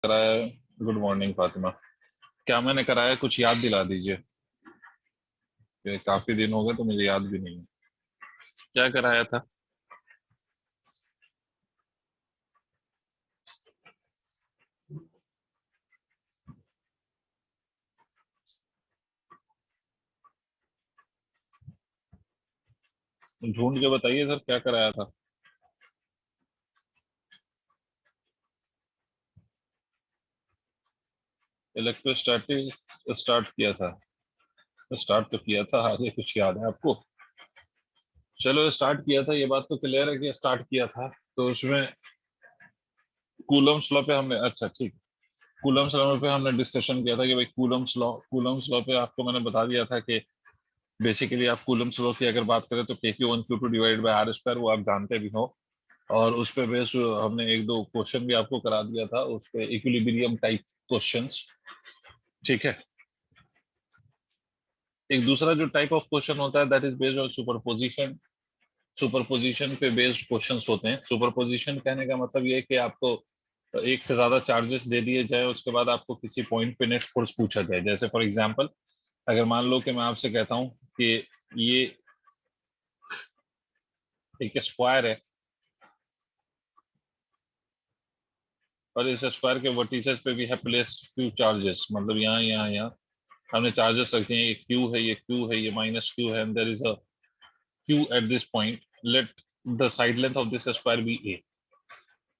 कराया है। Good morning Fatima. क्या मैंने कराया, कुछ याद दिला दीजिए। ये काफी दिन हो गए तो मुझे याद भी नहीं है क्या कराया था। ढूंढ के बताइए सर, क्या कराया था। इलेक्ट्रोस्टैटिक स्टार्ट किया था। स्टार्ट तो किया था, आगे कुछ याद है आपको। चलो स्टार्ट किया था, ये बात तो क्लियर है कि स्टार्ट किया था। तो उसमें कूलम्स लॉ पे हमने, अच्छा ठीक, कूलम्स लॉ पे हमने डिस्कशन किया था कि भाई कूलम्स लॉ पे आपको मैंने बता दिया था कि बेसिकली आप कूलम्स लॉ की अगर बात करें तो Q1 Q2 divide by are square, वो आप जानते भी हो। और उस पे बेस्ड हमने एक दो क्वेश्चन भी आपको करा दिया था, उस पे इक्विलिब्रियम टाइप क्वेश्चंस। ठीक है। एक दूसरा जो टाइप ऑफ क्वेश्चन होता है that is based on superposition. Superposition पे बेस्ड क्वेश्चंस होते हैं। सुपरपोजिशन कहने का मतलब ये है कि आपको एक से ज्यादा चार्जेस दे दिए जाए, उसके बाद आपको किसी पॉइंट पे नेट फोर्स पूछा जाए। जैसे फॉर एग्जांपल, अगर मान लो कि मैं आपसे कहता हूँ कि ये एक स्क्वायर है और इस स्क्वायर के वर्टिसेस पे we have place few charges, मतलब यहाँ हमने चार्जेस रखते हैं। ये क्यू है, ये क्यू है, ये माइनस क्यू है, and there is a Q at this point. Let the side length of this square be A.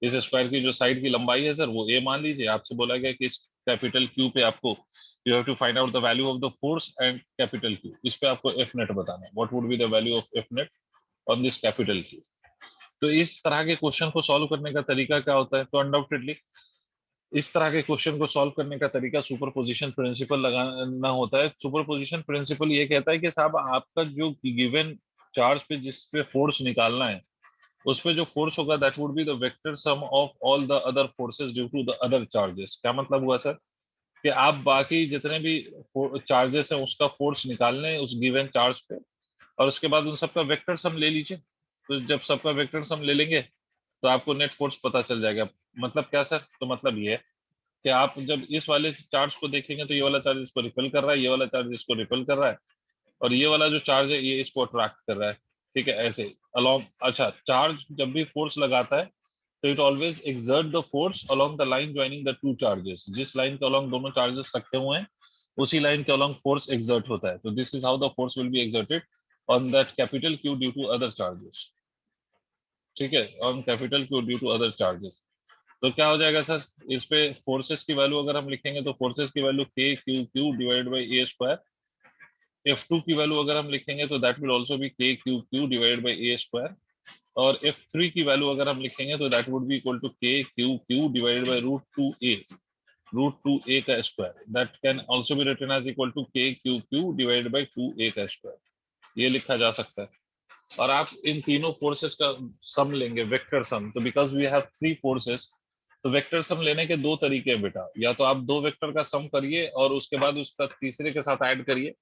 इस स्क्वायर की जो साइड की लंबाई है सर वो ए मान लीजिए। आपसे बोला गया कि इस कैपिटल क्यू पे आपको you have to find out the value of the force and capital Q. इस पे आपको एफ नेट बताना है, what would be the value of F net on this capital Q. तो इस तरह के क्वेश्चन को सॉल्व करने का तरीका क्या होता है, तो अनडाउटेडली इस तरह के क्वेश्चन को सॉल्व करने का तरीका सुपरपोजिशन प्रिंसिपल लगाना होता है। सुपरपोजिशन प्रिंसिपल ये कहता है कि साहब आपका जो गिवन चार्ज पे जिस पे फोर्स निकालना है, उस पे जो फोर्स होगा that would be the vector sum of all the other forces due to the other charges. क्या मतलब हुआ सर, कि आप बाकी जितने भी चार्जेस हैं उसका फोर्स निकालने हैं उस गिवन चार्ज पे, और उसके बाद उन सबका वेक्टर सम ले लीजिए। तो जब सबका वेक्टर सम ले लेंगे तो आपको नेट फोर्स पता चल जाएगा। मतलब क्या सर, तो मतलब ये है कि आप जब इस वाले चार्ज को देखेंगे तो ये वाला चार्ज इसको रिपेल कर रहा है, ये वाला चार्ज इसको रिपेल कर रहा है, और ये वाला जो चार्ज है ये इसको अट्रैक्ट कर रहा है। ठीक है, ऐसे अलोंग। अच्छा, चार्ज जब भी फोर्स लगाता है तो it always exert the force along the line joining the two charges. जिस लाइन के अलोंग दोनों चार्जेस रखे हुए हैं उसी लाइन के अलोंग फोर्स एक्सर्ट होता है। तो this is how the force will be exerted on that capital Q due to other charges. ठीक है, on capital Q due to other charges. तो क्या हो जाएगा सर, इस पे फोर्सेस की वैल्यू अगर हम लिखेंगे तो फोर्सेस की value K Q Q divide by A square. F2 की वैल्यू अगर हम लिखेंगे तो that will also be K Q Q divide by A square. और F3 की वैल्यू अगर हम लिखेंगे तो that would be equal to K Q Q divide by root 2 A। Root 2 A का square that can also be written as equal to K Q Q divide by 2A का square. ये लिखा जा सकता है। और आप इन तीनों फोर्सेस का सम लेंगे, वेक्टर सम। तो because we have three forces, तो वेक्टर सम लेने के दो तरीके हैं बेटा। या तो आप दो वेक्टर का सम करिए और उसके बाद उसका तीसरे के साथ ऐड करिए,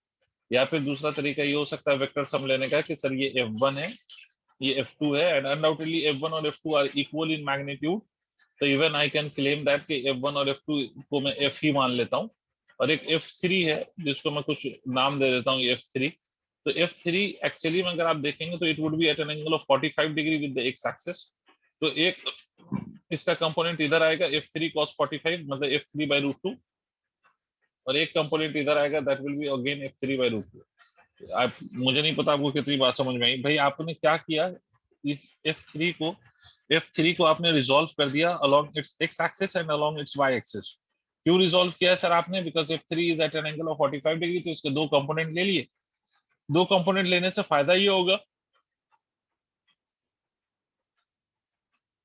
या फिर दूसरा तरीका ये हो सकता है वेक्टर सम लेने का कि सर ये F1 है, ये F2 है, एंड अनडाउटेडली F1 और F2 are equal in magnitude. तो even I can claim that कि F1 और F2 को मैं F ही मान लेता हूँ। और एक F3 है जिसको मैं कुछ नाम दे देता हूँ F3। तो F3 एक्चुअली में अगर आप देखेंगे तो it would be at an angle of 45 degree with the X axis. तो एक इसका कंपोनेंट इधर आएगा F3 cos 45, मतलब F3/√2। और एक कंपोनेंट इधर आएगा that will be again F3/√2। आप, मुझे नहीं पता आपको कितनी बात समझ में आई। भाई आपने क्या किया, इस F3 को आपने रिजोल्व कर दिया along its X axis and along its Y axis. क्यों रिजोल्व किया है सर आपने, because F3 is at an angle of 45 degree, तो इसके दो कंपोनेंट ले लिए। दो कंपोनेंट लेने से फायदा ये होगा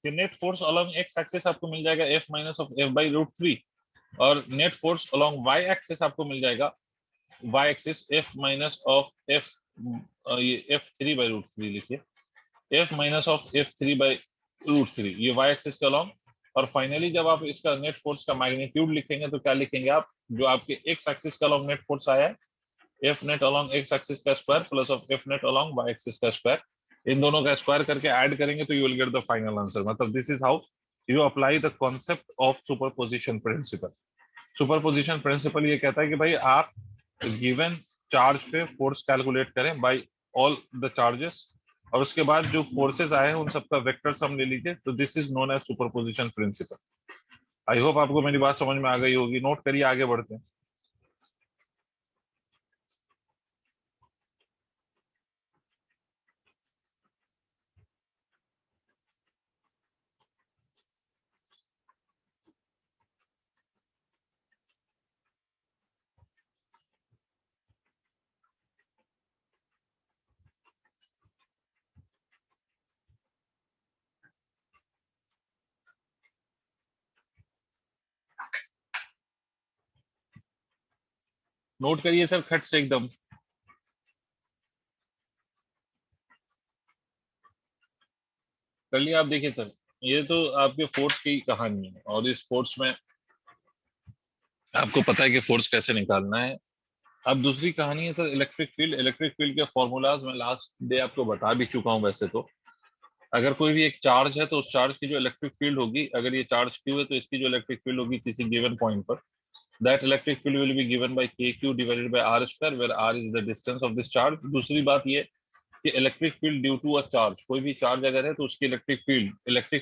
कि net force along X axis आपको मिल जाएगा F माइनस ऑफ F/√3, और net force along Y axis आपको मिल जाएगा Y axis F minus of F, ये F3/√3 लिखिए, F माइनस ऑफ F3/√3, ये वाई एक्सिस का लॉन्ग। और फाइनली जब आप इसका नेट फोर्स का मैग्नीट्यूड लिखेंगे तो क्या लिखेंगे आप, जो आपके एक्स एक्सिस का लॉन्ग नेट फोर्स आया है F net along X axis का square plus of F net along Y axis का स्क्वायर। इन दोनों का स्क्वायर करके ऐड करेंगे तो you will get the final answer. मतलब this is how you apply the concept of superposition principle. Superposition principle ये कहता है कि भाई आप गिवन चार्ज पे फोर्स कैलकुलेट करें बाय ऑल द चार्जेस, और उसके बाद जो फोर्सेस आए हैं उन सबका वेक्टर सम ले लीजिए, तो this is known as superposition principle. I hope आपको मेरी बात समझ में आ गई होगी। नोट करिए, आगे बढ़ते हैं। नोट करिए सर, खट से एकदम। कर लिया आप? देखिए सर, ये तो आपके फोर्स की कहानी है, और इस फोर्स में आपको पता है कि फोर्स कैसे निकालना है। अब दूसरी कहानी है sir electric field. Electric field के फॉर्मूलाज मैं लास्ट डे आपको बता भी चुका हूं वैसे तो। अगर कोई भी एक चार्ज है तो उस चार्ज की जो इलेक्ट्रिक फील्ड होगी, अगर ये चार्ज क्यू है तो इसकी जो इलेक्ट्रिक फील्ड होगी किसी गिवन पॉइंट पर, that electric field will be given by K Q divided by are square, where R is the distance of this charge. दूसरी बात ये कि electric field due to a charge, कोई भी charge अगर है तो उसकी इलेक्ट्रिक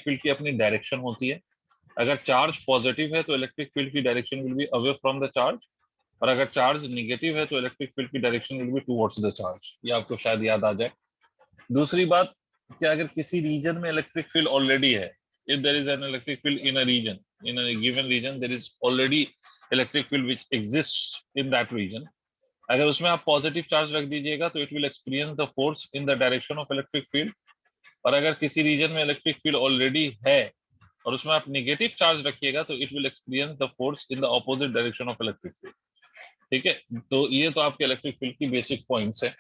फील्ड की अपनी डायरेक्शन होती है। अगर चार्ज पॉजिटिव है तो इलेक्ट्रिक फील्ड की direction will be away from the charge, और अगर चार्ज निगेटिव है तो इलेक्ट्रिक फील्ड की direction will be towards the charge. ये आपको शायद याद आ जाए। दूसरी बात कि अगर किसी रीजन में इलेक्ट्रिक फील्ड ऑलरेडी है, if there is an electric field in a region, in a given region there is already electric field which exists in that region, अगर उसमें आप पॉजिटिव चार्ज रख दीजिएगा तो it will experience the force in the direction of electric field. और अगर किसी region में इलेक्ट्रिक फील्ड ऑलरेडी है और उसमें आप नेगेटिव चार्ज रखिएगा तो it will experience the force in the opposite direction of electric field. ठीक है, तो ये तो आपके इलेक्ट्रिक फील्ड की बेसिक पॉइंट्स है।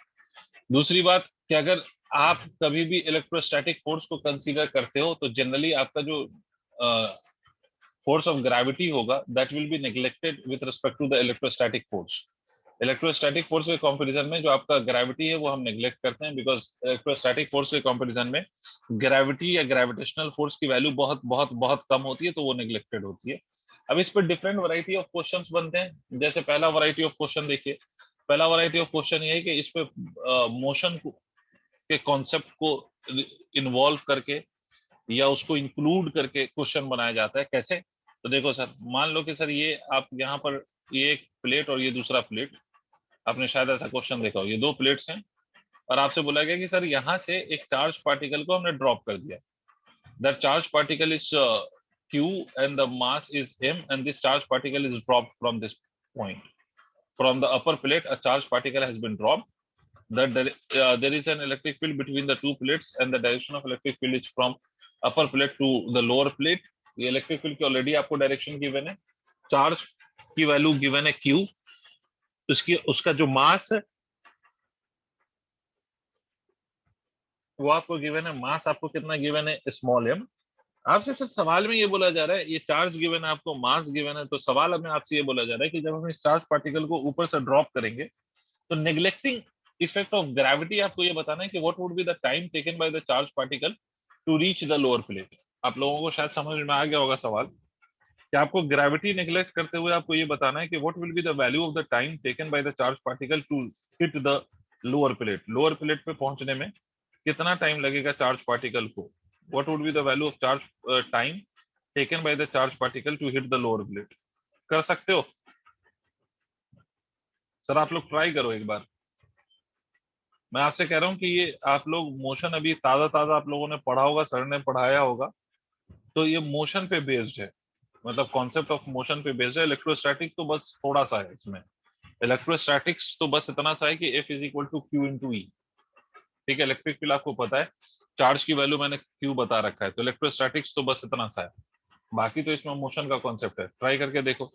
दूसरी बात कि अगर आप कभी भी इलेक्ट्रोस्टैटिक फोर्स को कंसीडर करते हो तो जनरली आपका जो फोर्स ऑफ ग्रेविटी होगा that will be neglected with respect to the electrostatic force. Electrostatic force के कंपैरिजन में जो आपका ग्रेविटी है वो हम नेग्लेक्ट करते हैं, बिकॉज इलेक्ट्रोस्टैटिक फोर्स के कंपैरिजन में ग्रेविटी या ग्रेविटेशनल फोर्स की वैल्यू बहुत बहुत बहुत कम होती है, तो वो नेग्लेक्टेड होती है। अब इस पर डिफरेंट वैरायटी ऑफ क्वेश्चंस बनते हैं। जैसे पहला वैरायटी ऑफ क्वेश्चन देखिए, पहला वैरायटी ऑफ क्वेश्चन ये है कि इस पे मोशन के कॉन्सेप्ट को इन्वॉल्व करके या उसको इंक्लूड करके क्वेश्चन बनाया जाता है। कैसे? तो देखो सर, मान लो कि सर ये आप यहाँ पर, ये एक प्लेट और ये दूसरा प्लेट, आपने शायद ऐसा क्वेश्चन देखा हो, ये दो प्लेट्स हैं और आपसे बोला गया कि सर यहाँ से एक चार्ज पार्टिकल को हमने ड्रॉप कर दिया। That charge particle is q and the mass is m, and this charge particle is dropped from this point. From the upper plate a charge particle has been dropped, that there is an electric field between the two plates and the direction of electric field is from upper plate to the lower plate. ये electric field की already आपको direction given है, charge की value given है q, उसकी उसका जो मास है वो आपको गिवन है, मास आपको कितना गिवन है, स्मॉल m। आपसे सर सवाल में ये बोला जा रहा है, ये चार्ज गिवन है आपको, मास गिवन है, तो सवाल में आपसे ये बोला जा रहा है कि जब हम इस चार्ज पार्टिकल को ऊपर से ड्रॉप करेंगे तो नेग्लेक्टिंग इफेक्ट ऑफ ग्रेविटी आपको ये बताना है कि what would be the time taken by the charge particle to reach the lower plate. आप लोगों को शायद समझ में आ गया होगा सवाल कि आपको ग्रेविटी नेग्लेक्ट करते हुए आपको ये बताना है कि what will be the value of the time taken by the charge particle to hit the lower plate. Lower plate पे पहुंचने में कितना टाइम लगेगा चार्ज पार्टिकल को, what would be the value of charge time taken by the charge particle to hit the lower plate. कर सकते हो sir? आप लोग ट्राई करो एक बार। मैं आपसे कह रहा हूँ कि ये आप लोग मोशन अभी ताजा ताजा आप लोगों ने पढ़ा होगा, सर ने पढ़ाया होगा, तो ये मोशन पे बेस्ड है, मतलब कॉन्सेप्ट ऑफ मोशन पे बेस्ड है। इलेक्ट्रोस्टैटिक तो बस थोड़ा सा है इसमें, इलेक्ट्रोस्टैटिक्स तो बस इतना सा है कि F is equal to Q into E. ठीक है, इलेक्ट्रिक फील्ड आपको पता है, चार्ज की वैल्यू मैंने क्यू बता रखा है, तो इलेक्ट्रोस्टैटिक्स तो बस इतना सा है। बाकी तो इसमें मोशन का कॉन्सेप्ट है, ट्राई करके देखो।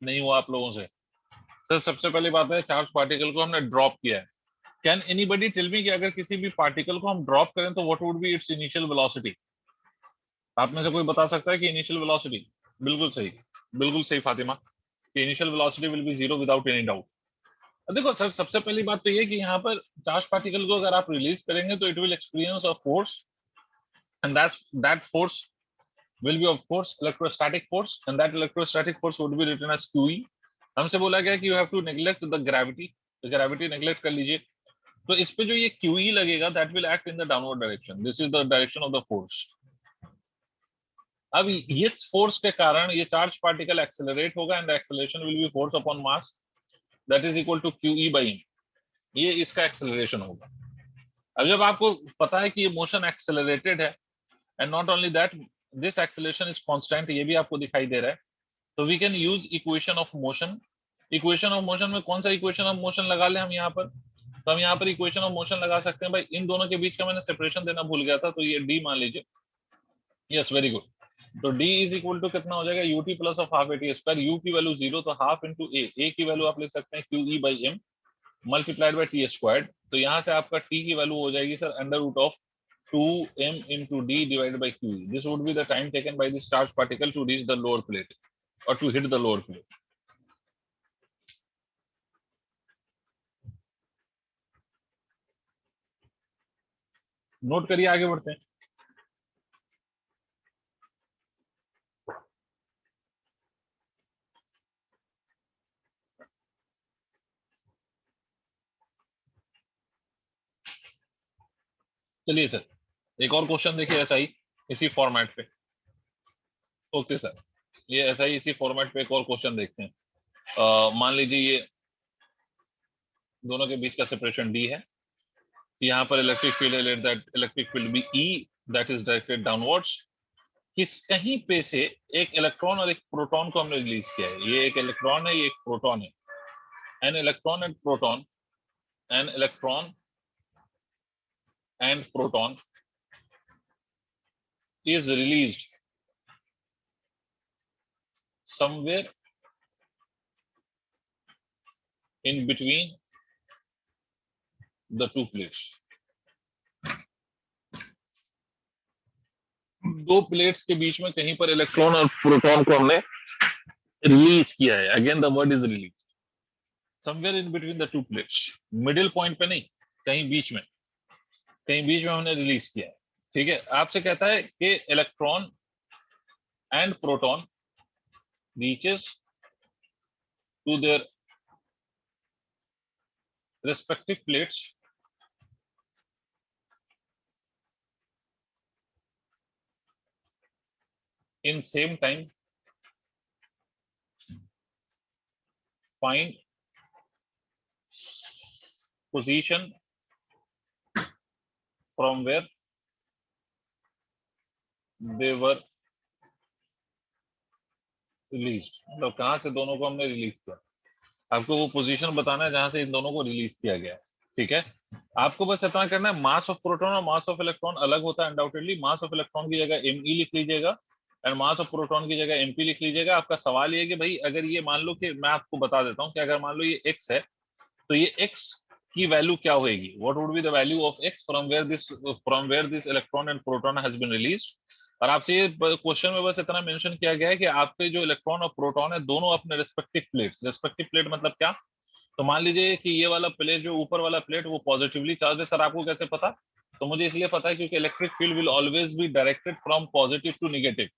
नहीं हुआ आप लोगों से? सर सबसे पहली बात है, चार्ज पार्टिकल को हमने ड्रॉप किया है। कैन एनीबडी टेल मी कि अगर किसी भी पार्टिकल को हम ड्रॉप करें तो what would B it's initial velocity? आप में से कोई बता सकता है कि इनिशियल वेलोसिटी? बिल्कुल सही, बिल्कुल सही फातिमा, कि initial velocity will be zero without any doubt. देखो सर, सबसे पहली बात तो ये कि यहाँ पर चार्ज पार्टिकल को अगर आप रिलीज करेंगे तो it will experience a force, and that force will be of course electrostatic force, and that electrostatic force would be written as QE. हमसे बोला गया कि you have to neglect the gravity, तो gravity neglect कर लीजिए। तो इस पे जो ये QE लगेगा, that will act in the downward direction. This is the direction of the force. अब इस फोर्स के कारण ये चार्ज पार्टिकल एक्सेलरेट होगा, and acceleration will be force upon mass that is equal to QE by m। ये इसका acceleration होगा। अब जब आपको पता है कि ये मोशन एक्सेलरेटेड है, and not only that, this acceleration is constant, ये भी आपको दिखाई दे रहा है, तो we can use equation of motion. Equation of motion में कौन सा इक्वेशन ऑफ मोशन लगा ले हम यहाँ पर? तो हम यहाँ पर इक्वेशन ऑफ मोशन लगा सकते हैं भाई, इन दोनों के बीच का मैंने सेपरेशन देना भूल गया था, तो ये डी मान लीजिए। Yes, very good. तो डी इज इक्वल टू कितना हो जाएगा, UT plus of half AT square, U की वैल्यू जीरो, तो हाफ इंटू ए की वैल्यू आप लिख सकते हैं Q E by M multiplied by T squared. तो यहाँ से आपका टी की वैल्यू हो जाएगी sir under root of 2m into d divided by QE. This would be the time taken by this charged particle to reach the lower plate or to hit the lower plate. Note करिए, आगे बढ़ते हैं। चलिए sir, एक और question देखिए ऐसा ही, इसी फॉर्मेट पे। ओके सर, ये ऐसा ही इसी फॉर्मेट पे एक और क्वेश्चन देखते हैं। मान लीजिए ये दोनों के बीच का सेपरेशन डी है, यहाँ पर इलेक्ट्रिक फील्ड है, let that electric field be E that is directed downwards. किस कहीं पे से एक इलेक्ट्रॉन और एक प्रोटॉन को हमने रिलीज किया है। ये एक इलेक्ट्रॉन है, ये एक प्रोटॉन है। An electron and proton, an electron and proton is released somewhere in between the two plates। दो प्लेट्स के बीच में कहीं पर इलेक्ट्रॉन और प्रोटॉन को हमने रिलीज किया है। Again the word is release, somewhere in between the to plates, middle point पे नहीं, कहीं बीच में, कहीं बीच में हमने रिलीज किया है। ठीक है, आपसे कहता है कि electron and proton reaches to their respective plates in same time, find position from where they were released। मतलब कहां से दोनों को हमने रिलीज किया, आपको वो पोजीशन बताना है जहां से इन दोनों को रिलीज किया गया है। ठीक है, आपको बस इतना करना है, मास ऑफ प्रोटॉन और मास ऑफ इलेक्ट्रॉन अलग होता है अनडाउटेडली। मास ऑफ इलेक्ट्रॉन की जगह एमई लिख लीजिएगा, एंड मास ऑफ प्रोटॉन की जगह एमपी लिख लीजिएगा। आपका सवाल ये है कि भाई अगर ये मान लो कि मैं आपको बता देता हूँ कि अगर मान लो ये एक्स है, तो ये x की वैल्यू क्या होगी, what would be the value of x from where this electron and proton has been released. और आपसे ये क्वेश्चन में बस इतना मेंशन किया गया है कि आपके जो इलेक्ट्रॉन और प्रोटॉन है दोनों अपने रिस्पेक्टिव प्लेट्स, रिस्पेक्टिव प्लेट मतलब क्या, तो मान लीजिए कि ये वाला प्लेट, जो ऊपर वाला प्लेट, वो पॉजिटिवली चार्ज है। सर आपको कैसे पता? तो मुझे इसलिए पता है क्योंकि electric field will always be directed from positive to negative.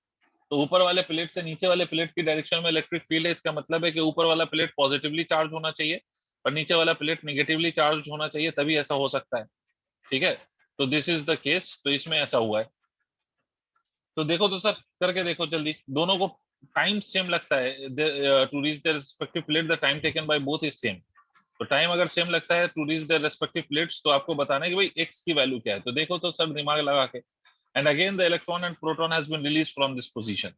तो ऊपर वाले प्लेट से नीचे वाले प्लेट की डायरेक्शन में इलेक्ट्रिक फील्ड है, इसका मतलब है कि ऊपर वाला प्लेट पॉजिटिवली चार्ज होना चाहिए और नीचे वाला प्लेट निगेटिवली चार्ज होना चाहिए, तभी ऐसा हो सकता है। ठीक है, तो दिस इज द केस, तो इसमें ऐसा हुआ है। तो देखो तो सर, करके देखो जल्दी, दोनों को टाइम सेम लगता है to reach the respective plate, the time taken by both is same. तो टाइम अगर सेम लगता है to reach the respective plates, तो आपको बताना है कि भाई एक्स की वैल्यू क्या है। तो देखो तो सर दिमाग लगा के, and again the electron and proton has been release from this position.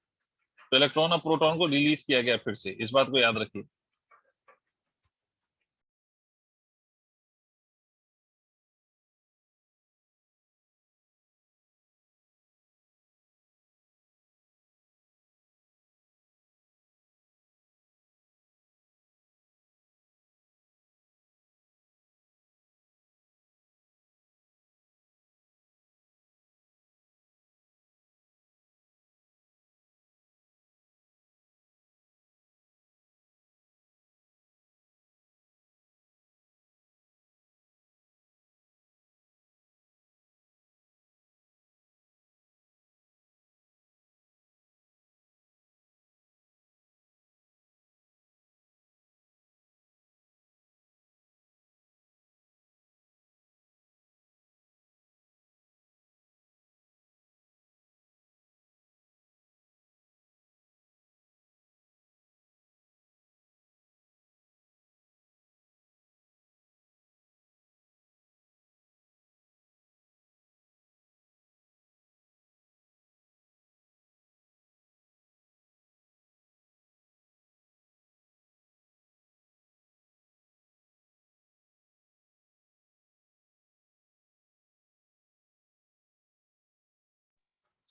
तो इलेक्ट्रॉन और प्रोटॉन को रिलीज किया गया फिर से, इस बात को याद रखिए।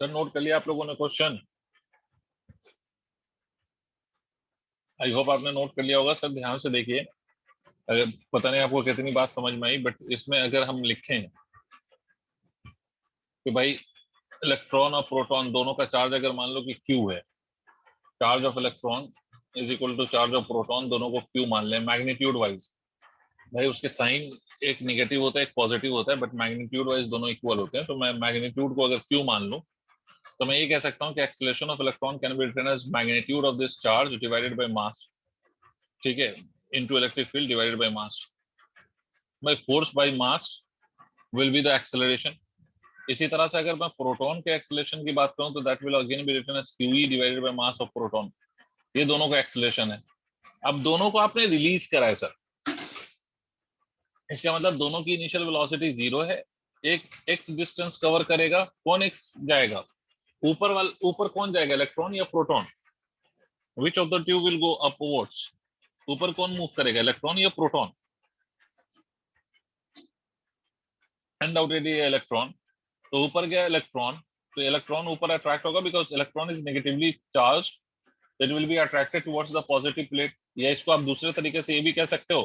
सर नोट कर लिया आप लोगों ने क्वेश्चन? आई होप आपने नोट कर लिया होगा सर। ध्यान से देखिए, अगर पता नहीं आपको कितनी बात समझ में आई, बट इसमें अगर हम लिखें कि भाई इलेक्ट्रॉन और प्रोटॉन दोनों का चार्ज अगर मान लो कि Q है, charge of electron is equal to charge of proton, दोनों को Q मान लें मैग्नीट्यूड वाइज। भाई उसके साइन एक निगेटिव होता है एक पॉजिटिव होता है, बट मैग्नीट्यूड वाइज दोनों इक्वल होते हैं। तो मैं मैग्नीट्यूड को अगर Q मान लूं तो मैं ये कह सकता हूं कि acceleration of electron can be written as magnitude of this charge divided by mass, ठीक है, into electric field divided by mass. By force by mass will be the acceleration. इसी तरह से अगर मैं प्रोटॉन के एक्सेलरेशन की बात करूं तो that will again be written as QE divided by mass of proton. ये दोनों का एक्सेलरेशन है। अब दोनों को आपने रिलीज करा है सर, इसका मतलब दोनों की इनिशियल वेलोसिटी 0 है। एक x डिस्टेंस कवर करेगा, कौन x जाएगा ऊपर वाल, ऊपर कौन जाएगा, इलेक्ट्रॉन या proton? Which of the two will go upwards? ऊपर कौन मूव करेगा, इलेक्ट्रॉन या प्रोटॉन? Undoubtedly electron. तो ऊपर गया इलेक्ट्रॉन, तो इलेक्ट्रॉन ऊपर अट्रैक्ट होगा because electron is negatively charged, it will be attracted towards the positive plate. या इसको आप दूसरे तरीके से ये भी कह सकते हो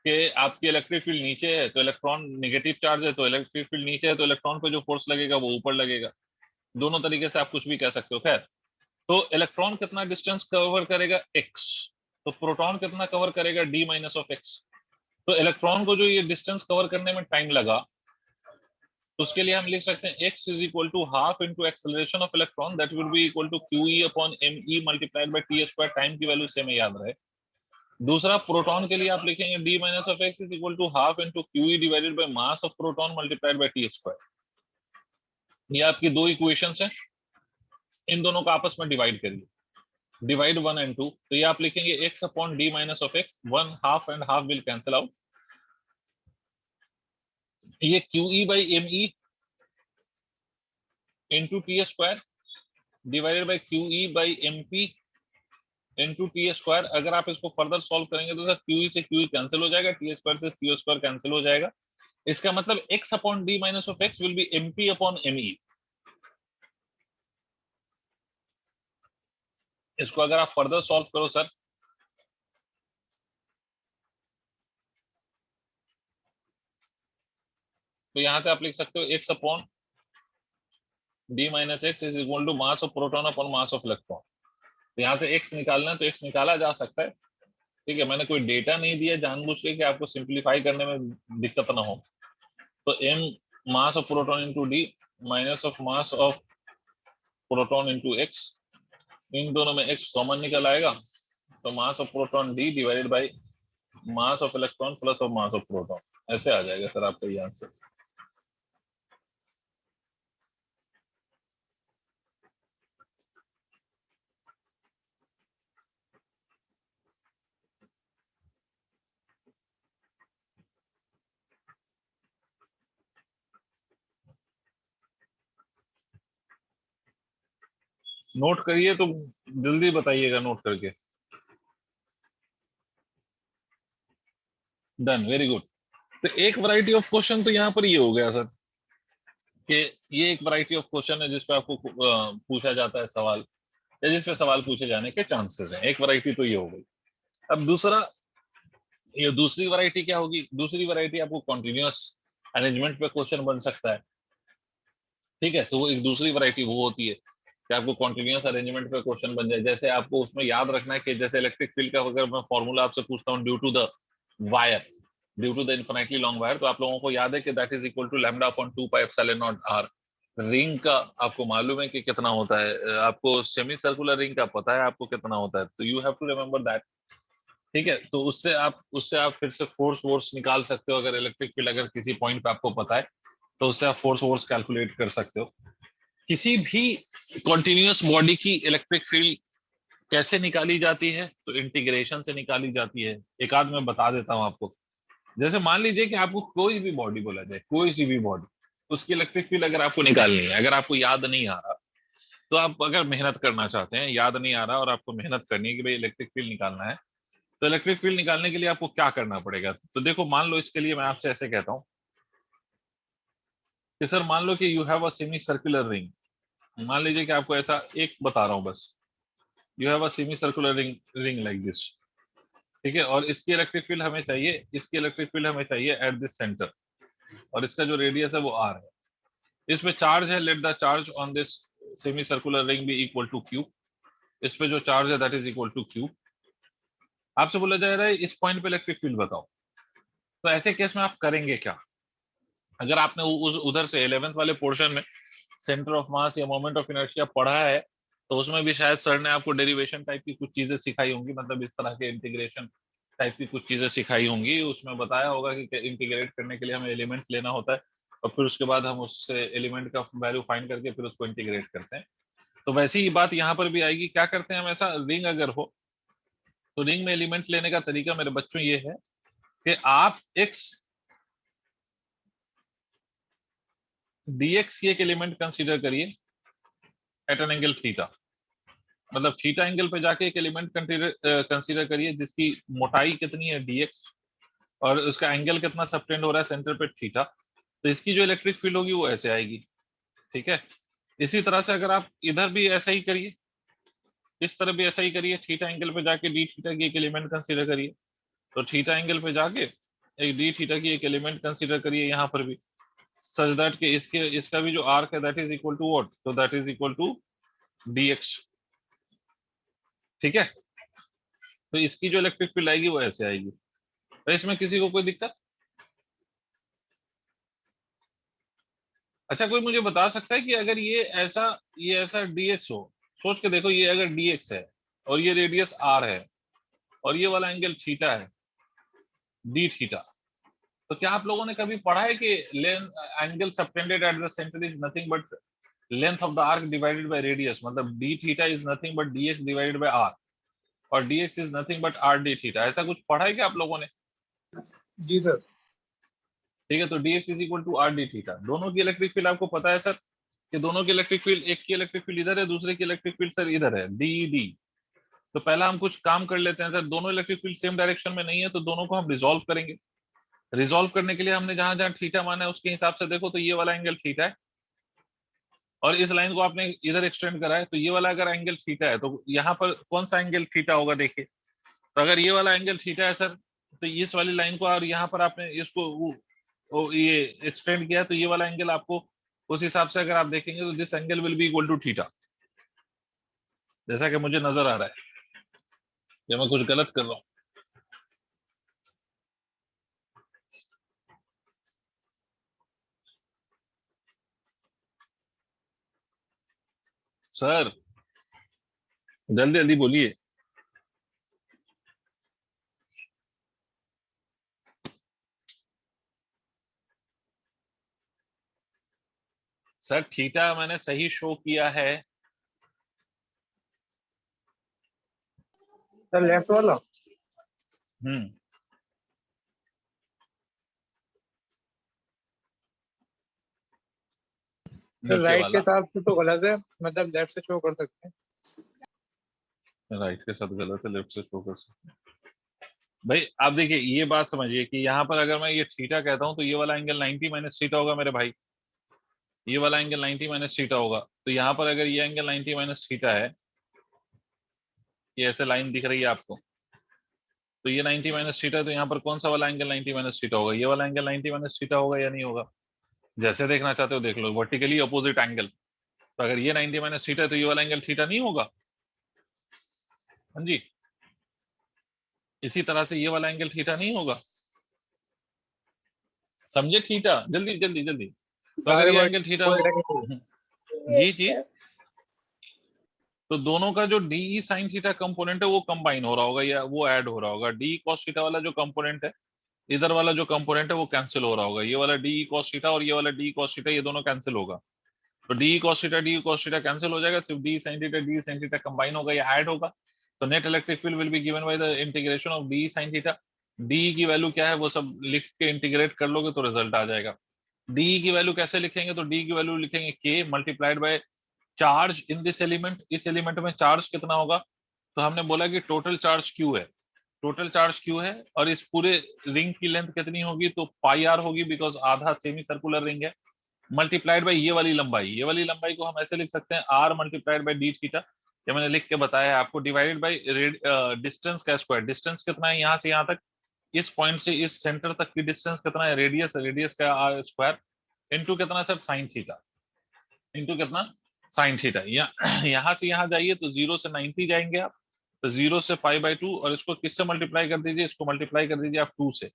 कि आपकी इलेक्ट्रिक फील्ड नीचे है तो इलेक्ट्रॉन नेगेटिव चार्ज है, तो इलेक्ट्रिक फील्ड नीचे है तो इलेक्ट्रॉन पे जो फोर्स लगेगा वो ऊपर लगेगा। दोनों तरीके से आप कुछ भी कह सकते हो। खैर, तो इलेक्ट्रॉन कितना डिस्टेंस कवर करेगा, x, तो प्रोटॉन कितना कवर करेगा, d माइनस ऑफ x। तो इलेक्ट्रॉन को जो ये डिस्टेंस कवर करने में टाइम लगा, तो उसके लिए हम लिख सकते हैं x is equal to half into acceleration of electron, that will be equal to QE upon ME multiplied by t square. Time की वैल्यू सेम याद रहे। दूसरा प्रोटॉन के लिए आप लिखेंगे d minus of x is equal to half into QE divided by mass of proton multiplied by t square. ये आपकी दो इक्वेशंस हैं, इन दोनों को आपस में डिवाइड करिए, डिवाइड 1 and 2। तो ये आप लिखेंगे x upon d minus of x, 1 half and half will cancel out. ये QE by ME into T square divided by QE by MP into T square. अगर आप इसको फर्दर सॉल्व करेंगे तो सर QE से QE कैंसिल हो जाएगा, T square से Q स्क्वायर कैंसिल हो जाएगा। इसका मतलब x upon d minus of x will be MP upon ME। इसको अगर आप फर्दर सॉल्व करो सर, तो यहां से आप लिख सकते हो x upon d minus X is equal to mass of proton upon mass of electron. तो यहाँ से x निकालना है तो x निकाला जा सकता है, ठीक है। मैंने कोई डेटा नहीं दिया जानबूझ के कि आपको सिंप्लीफाई करने में दिक्कत ना हो। तो m mass of proton into d minus of mass of proton into x, इन दोनों में x कॉमन निकल आएगा, तो मास of proton d divided by mass of electron plus of mass of proton. ऐसे आ जाएगा सर आपका ये आंसर। नोट करिए तो जल्दी बताइएगा नोट करके। Done, very good. तो एक वैरायटी ऑफ क्वेश्चन तो यहाँ पर ये हो गया सर कि ये एक वैरायटी ऑफ क्वेश्चन है जिसपे आपको पूछा जाता है सवाल, या जिसपे सवाल पूछे जाने के चांसेस हैं। एक वैरायटी तो ये हो गई। अब दूसरा, ये दूसरी वैरायटी क्या होगी? दूसरी वैरायटी आपको कॉन्टिन्यूअस अरेंजमेंट पे क्वेश्चन बन सकता है, ठीक है। तो वो एक दूसरी वैरायटी वो होती है कि आपको कॉन्टिन्यूअस अरेंजमेंट पे क्वेश्चन बन जाए। जैसे आपको उसमें याद रखना है कि जैसे इलेक्ट्रिक फील्ड का अगर मैं फॉर्मूला आपसे पूछता हूँ due to the wire, due to the infinitely long wire, तो आप लोगों को याद है कि that is equal to lambda upon 2 pi epsilon naught R. Ring का आपको मालूम है कि कितना होता है, आपको सेमी सर्कुलर रिंग का पता है आपको कितना होता है, तो you have to remember that, ठीक है। तो उससे आप फिर से फोर्स वोर्स निकाल सकते हो। अगर इलेक्ट्रिक फील्ड अगर किसी पॉइंट पे आपको पता है तो उससे आप फोर्स वोर्स कैलकुलेट कर सकते हो। किसी भी कॉन्टिन्यूअस बॉडी की इलेक्ट्रिक फील्ड कैसे निकाली जाती है? तो इंटीग्रेशन से निकाली जाती है। एक आध मैं बता देता हूं आपको। जैसे मान लीजिए कि आपको कोई भी बॉडी बोला जाए, कोई सी भी बॉडी, उसकी इलेक्ट्रिक फील्ड अगर आपको निकालनी है, अगर आपको याद नहीं आ रहा, तो आप अगर मेहनत करना चाहते हैं, याद नहीं आ रहा और आपको मेहनत करनी है कि भाई इलेक्ट्रिक फील्ड निकालना है, तो इलेक्ट्रिक फील्ड निकालने के लिए आपको क्या करना पड़ेगा? तो देखो, मान लो इसके लिए मैं आपसे ऐसे कहता हूँ कि सर मान लो कि you have a semi circular ring, मान लीजिए कि आपको ऐसा एक बता रहा हूं बस, you have a semi circular ring like this, ठीक है, और इसकी इलेक्ट्रिक फील्ड हमें चाहिए, इसकी इलेक्ट्रिक फील्ड हमें चाहिए एट दिस सेंटर, और इसका जो रेडियस है वो आर है। इसमें चार्ज है, let the charge on this semi circular ring be equal to Q, इस पे जो चार्ज है that is equal to Q. आपसे बोला जा रहा है इस पॉइंट पे इलेक्ट्रिक फील्ड बताओ। तो ऐसे केस में आप करेंगे क्या? अगर आपने उस उधर से 11th वाले पोर्शन में सेंटर ऑफ मास या मोमेंट ऑफ इनर्शिया पढ़ा है, तो उसमें भी शायद सर ने आपको डेरिवेशन टाइप की कुछ चीजें सिखाई होंगी, मतलब इस तरह के इंटीग्रेशन टाइप की कुछ चीजें सिखाई होंगी। उसमें बताया होगा कि इंटीग्रेट करने के लिए हमें एलिमेंट्स लेना होता है, और फिर उसके बाद हम उससे एलिमेंट का वैल्यू फाइंड करके फिर उसको इंटीग्रेट करते हैं। तो वैसी ही बात यहाँ पर भी आएगी। क्या करते हैं हम, ऐसा रिंग अगर हो तो रिंग में एलिमेंट्स लेने का तरीका मेरे बच्चों ये है कि आप एक्स dx की एक एलिमेंट कंसीडर करिए एट एन एंगल थीटा, मतलब थीटा एंगल पे जाके एक एलिमेंट कंसीडर करिए जिसकी मोटाई कितनी है dx, और उसका एंगल कितना सबटेंड हो रहा है सेंटर पे थीटा, तो इसकी जो इलेक्ट्रिक फील्ड होगी वो ऐसे आएगी, ठीक है। इसी तरह से अगर आप इधर भी ऐसा ही करिए, इस तरह भी ऐसा ही करिए, थीटा एंगल पे जाके डी थीटा की एक एलिमेंट कंसीडर करिए, तो थीटा एंगल पे जाके एक डी थीटा की एक एलिमेंट कंसीडर करिए यहाँ पर भी, सच दैट के इसके इसका भी जो आर्क है that is equal to what, तो that is equal to dx, ठीक है। तो इसकी जो इलेक्ट्रिक फील्ड आएगी वो ऐसे आएगी। तो इसमें किसी को कोई दिक्कत? अच्छा, कोई मुझे बता सकता है कि अगर ये ऐसा dx हो, सोच के देखो, ये अगर dx है और ये रेडियस r है और ये वाला एंगल थीटा है, d थीटा, तो क्या आप लोगों ने कभी पढ़ा है कि angle subtended at the centre is nothing but length of the arc divided by radius, मतलब d theta is nothing but dx divided by r, और dx is nothing but r d theta, ऐसा कुछ पढ़ा है क्या आप लोगों ने? जी सर। ठीक है, तो dx is equal to r d theta. दोनों की इलेक्ट्रिक फील्ड आपको पता है सर कि दोनों की इलेक्ट्रिक फील्ड, एक की इलेक्ट्रिक फील्ड इधर है, दूसरे की इलेक्ट्रिक फील्ड सर इधर है, डी डी। तो पहला हम कुछ काम कर लेते हैं सर, दोनों इलेक्ट्रिक फील्ड सेम डायरेक्शन में नहीं है तो दोनों को हम रिजोल्व करेंगे। रिजोल्व करने के लिए हमने जहां जहां थीटा माना है उसके हिसाब से देखो, तो ये वाला एंगल थीटा है और इस लाइन को आपने इधर एक्सटेंड करा है, तो ये वाला अगर एंगल थीटा है तो यहाँ पर कौन सा एंगल थीटा होगा देखिए। तो अगर ये वाला एंगल थीटा है सर, तो इस वाली लाइन को और यहाँ पर आपने इसको ये एक्सटेंड किया, तो ये वाला एंगल आपको उस हिसाब से अगर आप देखेंगे तो this angle will be equal to theta, जैसा कि मुझे नजर आ रहा है, या मैं कुछ गलत कर रहा हूँ? सर जल्दी जल्दी बोलिए। सर थीटा मैंने सही शो किया है। सर लेफ्ट वाला। हम्म, सर नीचे राइट के वाला। हिसाब से तो गलत है, मतलब लेफ्ट से शो कर सकते हैं। राइट के साथ गलत है, लेफ्ट से शो कर सकते हैं। भाई आप देखिए, ये बात समझिए कि यहाँ पर अगर मैं ये थीटा कहता हूँ तो ये वाला एंगल 90 माइनस थीटा होगा मेरे भाई, ये वाला एंगल 90 माइनस थीटा होगा। तो यहाँ पर अगर ये एंगल 90 माइनस थीटा है, ये ऐसे लाइन दिख रही है आपको, तो ये 90 माइनस थीटा, तो यहाँ पर कौन सा वाला एंगल 90 माइनस थीटा होगा? ये वाला एंगल 90 माइनस थीटा होगा या नहीं होगा? जैसे देखना चाहते हो देख लो, वर्टिकली अपोजिट एंगल। तो अगर ये 90 माइनस थीटा है तो ये वाला एंगल थीटा नहीं होगा? हाँ जी। इसी तरह से ये वाला एंगल थीटा नहीं होगा? समझे? थीटा, जल्दी जल्दी जल्दी। तो अगर सारे ये वर्ड एंगल थीटा को हो, रखेंगे। जी जी, तो दोनों का जो डी साइन थीटा कंपोनेंट है वो कंबाइन हो रहा होगा या वो ऐड हो रहा होगा। डी कॉस थीटा वाला जो कंपोनेंट है, इधर वाला जो कंपोनेंट है वो कैंसिल हो रहा होगा, ये वाला डी कॉस थीटा और ये वाला डी कॉस थीटा, ये दोनों कैंसिल होगा। तो डी कॉस थीटा कैंसिल हो जाएगा, सिर्फ डी साइन थीटा कंबाइन होगा या ऐड होगा। तो net electric field will be given by the integration of D sine theta. D की वैल्यू क्या है वो सब लिख के इंटीग्रेट कर लोगे तो रिजल्ट आ जाएगा। डी की वैल्यू कैसे लिखेंगे? तो डी की वैल्यू लिखेंगे के multiplied by charge in this element, इस एलिमेंट में चार्ज कितना होगा? तो हमने बोला कि टोटल चार्ज क्यू है, टोटल चार्ज क्यू है, और इस पूरे रिंग की लेंथ कितनी होगी? तो पाई आर होगी, बिकॉज आधा सेमी सर्कुलर रिंग है। मल्टीप्लाइड बाई ये वाली लंबाई, ये वाली लंबाई को हम ऐसे लिख सकते हैं r multiplied by D theta, ये मैंने लिख के बताया आपको, डिवाइडेड बाई डिस्टेंस का स्क्वायर, डिस्टेंस कितना है यहाँ से यहाँ तक, इस पॉइंट से इस सेंटर तक की डिस्टेंस कितना है, रेडियस, रेडियस का आर स्क्वायर, इनटू कितना सर साइन थीटा, इनटू कितना साइन थीटा। यहाँ से यहाँ जाइए तो 0 से 90 जाएंगे आप, तो 0 से पाई बाई 2, और इसको किससे मल्टीप्लाई कर दीजिए, इसको मल्टीप्लाई कर दीजिए आप 2 से,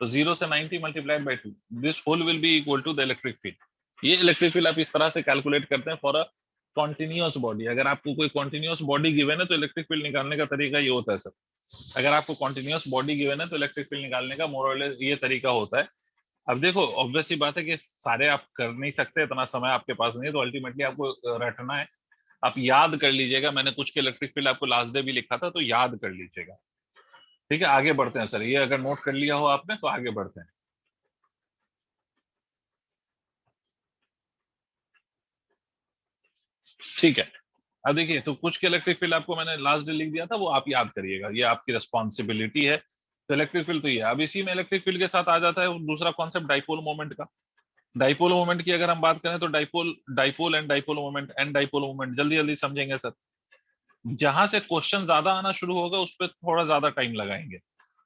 तो 0 से 90 multiplied by 2, this whole will be equal to the electric field. ये इलेक्ट्रिक फील्ड आप इस तरह से कैलकुलेट करते हैं फॉर अ कॉन्टिन्यूअस बॉडी। अगर आपको कोई कॉन्टिन्यूअस बॉडी गिवन है तो इलेक्ट्रिक फील्ड निकालने का तरीका ये होता है सर, अगर आपको कॉन्टिन्यूअस बॉडी गिवन है तो इलेक्ट्रिक फील्ड निकालने का मोर और लेस ये तरीका होता है। अब देखो ऑब्वियस सी बात है कि सारे आप कर नहीं सकते, इतना समय आपके पास नहीं है, तो अल्टीमेटली आपको रटना है, आप याद कर लीजिएगा, मैंने कुछ के इलेक्ट्रिक फील्ड आपको लास्ट डे भी लिखा था, तो याद कर लीजिएगा। ठीक है, आगे बढ़ते हैं सर, ये अगर नोट कर लिया हो आपने तो आगे बढ़ते हैं। ठीक है, अब देखिए, तो कुछ के इलेक्ट्रिक फील्ड आपको मैंने लास्ट डे लिख दिया था, वो आप याद करिएगा, ये आपकी रिस्पॉन्सिबिलिटी है। तो इलेक्ट्रिक फील्ड तो ये, अब इसी में इलेक्ट्रिक फील्ड के साथ आ जाता है दूसरा कॉन्सेप्ट डाइपोल मोमेंट का। डाइपोल मोमेंट की अगर हम बात करें तो dipole, dipole and dipole moment, and dipole moment जल्दी जल्दी समझेंगे सर। जहां से क्वेश्चन ज्यादा आना शुरू होगा उस पर थोड़ा ज्यादा टाइम लगाएंगे।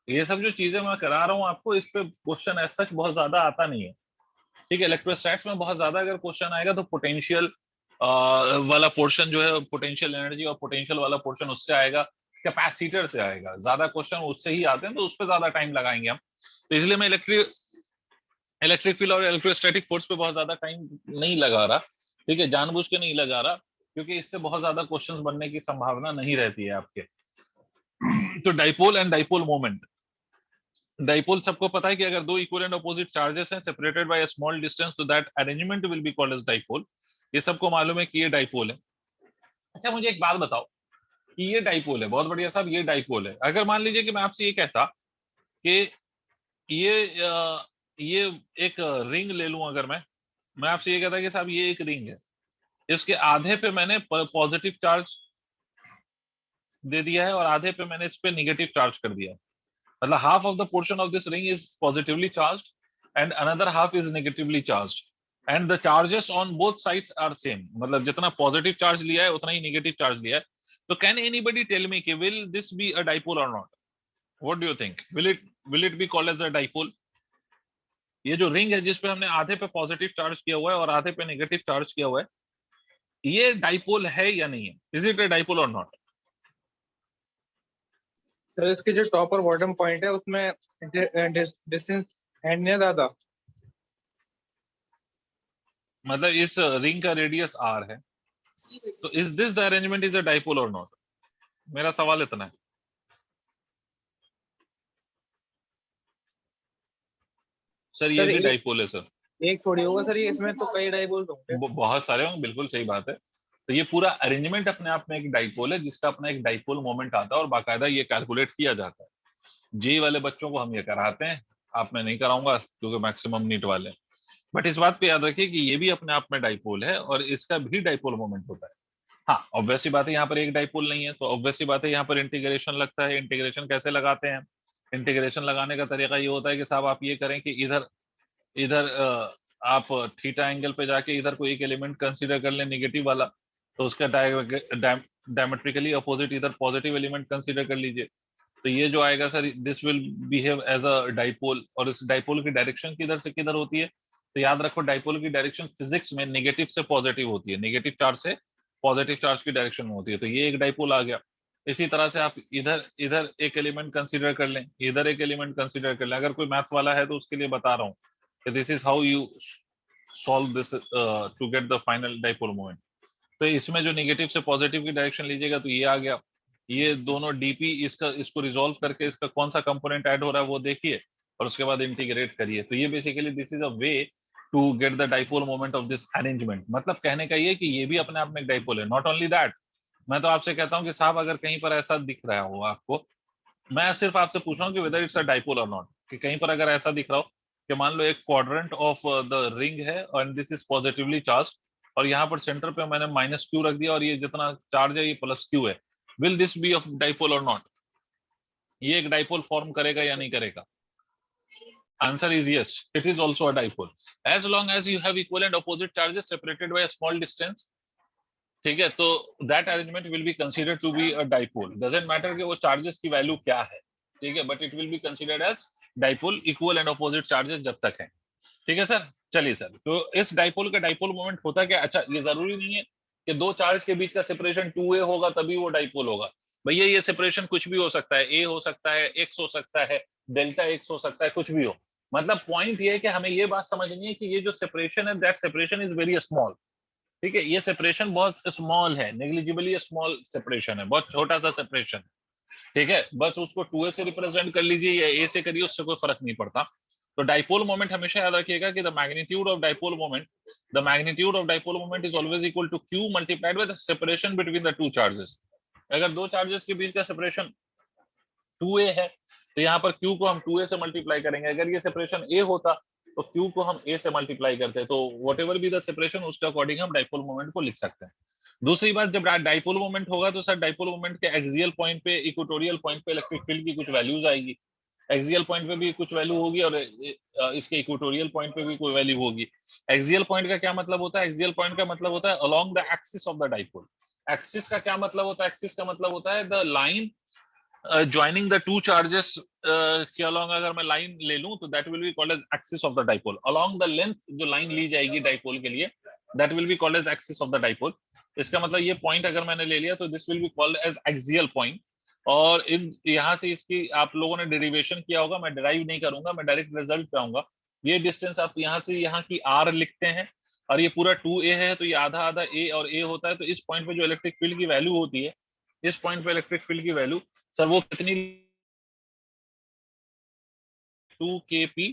ये सब जो चीजें मैं करा रहा हूँ आपको, इस पे क्वेश्चन एज सच बहुत ज्यादा आता नहीं है। ठीक है, इलेक्ट्रोस्टैट्स में बहुत ज्यादा अगर क्वेश्चन आएगा तो पोटेंशियल वाला पोर्शन जो है, पोटेंशियल एनर्जी और पोटेंशियल वाला पोर्शन उससे आएगा, कैपेसिटर से आएगा, ज्यादा क्वेश्चन उससे ही आते हैं, तो उस पर ज्यादा टाइम लगाएंगे हम। तो इसलिए मैं इलेक्ट्रिक फील्ड और इलेक्ट्रोस्टैटिक फोर्स पे बहुत ज्यादा टाइम नहीं लगा रहा। ठीक है, जानबूझ के नहीं लगा रहा, क्योंकि इससे बहुत ज्यादा क्वेश्चंस बनने की संभावना नहीं रहती है आपके। तो dipole and dipole moment, dipole सबको पता है कि अगर दो इक्वल एंड अपोजिट चार्जेस हैं separated by a small distance, तो that arrangement will be called as dipole. ये सबको मालूम है कि ये डाइपोल है। अच्छा मुझे एक बात बताओ कि ये डाइपोल है, बहुत बढ़िया साहब, ये डाइपोल है। अगर मान लीजिए कि मैं आपसे ये कहता कि ये एक रिंग ले लूं, अगर मैं आपसे ये कहता कि साहब ये एक रिंग है, इसके आधे पे मैंने पॉजिटिव चार्ज दे दिया है और आधे पे मैंने इस पे नेगेटिव चार्ज कर दिया है, मतलब half of the portion of this ring is positively charged and another half is negatively charged and the charges on both sides are same, मतलब जितना पॉजिटिव चार्ज लिया है उतना ही नेगेटिव चार्ज लिया है। तो कैन एनीबडी टेल मी कि will this be a dipole और not? What do you think, will it be called as a dipole? ये जो रिंग है जिसपे हमने आधे पे पॉजिटिव चार्ज किया हुआ है और आधे पे नेगेटिव चार्ज किया हुआ है, ये डाइपोल है या नहीं है? इज इट अ डाइपोल और नॉट? सर इसके जो टॉप और बॉटम पॉइंट है उसमें डिस्टेंस है नहीं ज्यादा, मतलब इस रिंग का रेडियस आर है, तो is this the arrangement is a dipole और नॉट? मेरा सवाल इतना है। सर ये सर भी एक डाइपोल है सर। एक थोड़ी होगा सर, ये इसमें तो कई डाइपोल होंगे। बहुत सारे होंगे, बिल्कुल सही बात है। तो ये पूरा अरेंजमेंट अपने आप में एक डाइपोल है, जिसका अपना एक डाइपोल मोमेंट आता है और बाकायदा ये कैलकुलेट किया जाता है। जे वाले बच्चों को हम ये कराते हैं, आप मैं नहीं कराऊंगा क्योंकि मैक्सिमम नीट वाले। बट इस बात को याद रखिए कि ये भी अपने आप में डाइपोल है और इसका भी डाइपोल मोमेंट होता है। हाँ ऑब्वियस सी बात है, यहाँ पर एक डाइपोल नहीं है, तो ऑब्वियस सी बात है यहाँ पर इंटीग्रेशन लगता है। इंटीग्रेशन कैसे लगाते हैं? इंटीग्रेशन लगाने का तरीका ये होता है कि साहब आप ये करें कि इधर इधर आप थीटा एंगल पे जाके इधर कोई एक एलिमेंट कंसीडर कर लें नेगेटिव वाला, तो उसका डायमेट्रिकली अपोजिट इधर पॉजिटिव एलिमेंट कंसीडर कर लीजिए। तो ये जो आएगा sir, this will behave as a dipole. और इस डाइपोल की डायरेक्शन किधर से किधर होती है? तो याद रखो डाइपोल की डायरेक्शन फिजिक्स में नेगेटिव से पॉजिटिव होती है, नेगेटिव चार्ज से पॉजिटिव चार्ज की डायरेक्शन में होती है। तो ये एक डाइपोल आ गया। इसी तरह से आप इधर इधर एक एलिमेंट कंसीडर कर लें, इधर एक एलिमेंट कंसीडर कर लें। अगर कोई मैथ्स वाला है तो उसके लिए बता रहा हूँ कि this is how you solve this to get the final dipole moment. तो इसमें जो नेगेटिव से पॉजिटिव की डायरेक्शन लीजिएगा तो ये आ गया। ये दोनों डीपी, इसका इसको रिजोल्व करके इसका कौन सा कंपोनेंट ऐड हो रहा है वो देखिए और उसके बाद इंटीग्रेट करिए। तो ये basically this is a way to get the dipole moment of this arrangement. मतलब कहने का ये कि ये भी अपने आप में एक डाइपोल है। नॉट ओनली दैट, मैं तो आपसे कहता हूँ कि साहब अगर कहीं पर ऐसा दिख रहा हो आपको, मैं सिर्फ आपसे पूछ रहा हूँ कि वेदर इट्स अ डाइपोल और नॉट, कि कहीं पर अगर ऐसा दिख रहा हो कि मान लो एक क्वाड्रेंट ऑफ द रिंग है और दिस इज पॉजिटिवली चार्ज और यहाँ पर सेंटर पे मैंने माइनस क्यू रख दिया और ये जितना चार्ज है ये प्लस क्यू है, will this be of dipole और नॉट? ये एक डाइपोल फॉर्म करेगा या नहीं करेगा? Answer is yes, it is also a dipole as long as you have equal and opposite charges separated by a small distance. ठीक है, तो that arrangement will be considered to be a dipole. Doesn't matter कि वो charges की value क्या है, ठीक है, but it will be considered as dipole, equal and opposite charges जब तक है. ठीक है सर. चलिए सर, तो इस डाइपोल का डाइपोल मोमेंट होता क्या? अच्छा, ये जरूरी नहीं है कि दो चार्ज के बीच का सेपरेशन 2a होगा तभी वो डाइपोल होगा. भैया ये सेपरेशन कुछ भी हो सकता है, a हो सकता है, x हो सकता है, डेल्टा x हो सकता है, कुछ भी हो. मतलब पॉइंट ये है कि हमें ये बात समझनी है कि ये जो सेपरेशन है, that separation is very small. ठीक है, ये सेपरेशन बहुत स्मॉल है, नेग्लिजिबली स्मॉल सेपरेशन है, बहुत छोटा सा सेपरेशन. ठीक है, बस उसको 2a से रिप्रेजेंट कर लीजिए या a से करिए, उससे कोई फर्क नहीं पड़ता. तो डाइपोल मोमेंट हमेशा याद रखिएगा कि the magnitude of dipole moment is always equal to q multiplied by the separation between the two charges. अगर दो चार्जेस के बीच का सेपरेशन 2a है तो यहाँ पर q को हम 2a से मल्टीप्लाई करेंगे. अगर ये सेपरेशन a होता तो q को हम a से मल्टीप्लाई करते हैं. तो व्हाटएवर बी द सेपरेशन, उसके अकॉर्डिंग हम डाइपोल मोमेंट को लिख सकते हैं. दूसरी बात, जब डाइपोल मोमेंट होगा तो सर डाइपोल मोमेंट के एक्सियल पॉइंट पे, इक्वेटोरियल पॉइंट पे इलेक्ट्रिक फील्ड की कुछ वैल्यूज आएगी. एक्सियल पॉइंट पे भी कुछ वैल्यू होगी और इसके इक्वेटोरियल पॉइंट पे भी कोई वैल्यू होगी. एक्सियल पॉइंट का क्या मतलब होता है? एक्सियल पॉइंट का मतलब होता है along the axis of the dipole. Axis का क्या मतलब होता है? एक्सिस का मतलब होता है the line joining the two charges के अलोंग. अगर मैं लाइन ले लूं तो that will be called as axis of the dipole. Along the length जो लाइन ली जाएगी डाइपोल के लिए, that will be called as axis of the dipole. इसका मतलब ये पॉइंट अगर मैंने ले लिया तो this will be called as axial point. और इन यहाँ से इसकी आप लोगों ने डेरिवेशन किया होगा, मैं डिराइव नहीं करूंगा, मैं डायरेक्ट रिजल्ट पे आऊंगा. ये डिस्टेंस आप यहाँ से यहाँ की r लिखते हैं और ये पूरा 2a है तो ये आधा आधा a और a होता है. तो इस पॉइंट पे जो इलेक्ट्रिक फील्ड की वैल्यू होती है, इस पॉइंट पे इलेक्ट्रिक फील्ड की वैल्यू सर वो कितनी? 2kp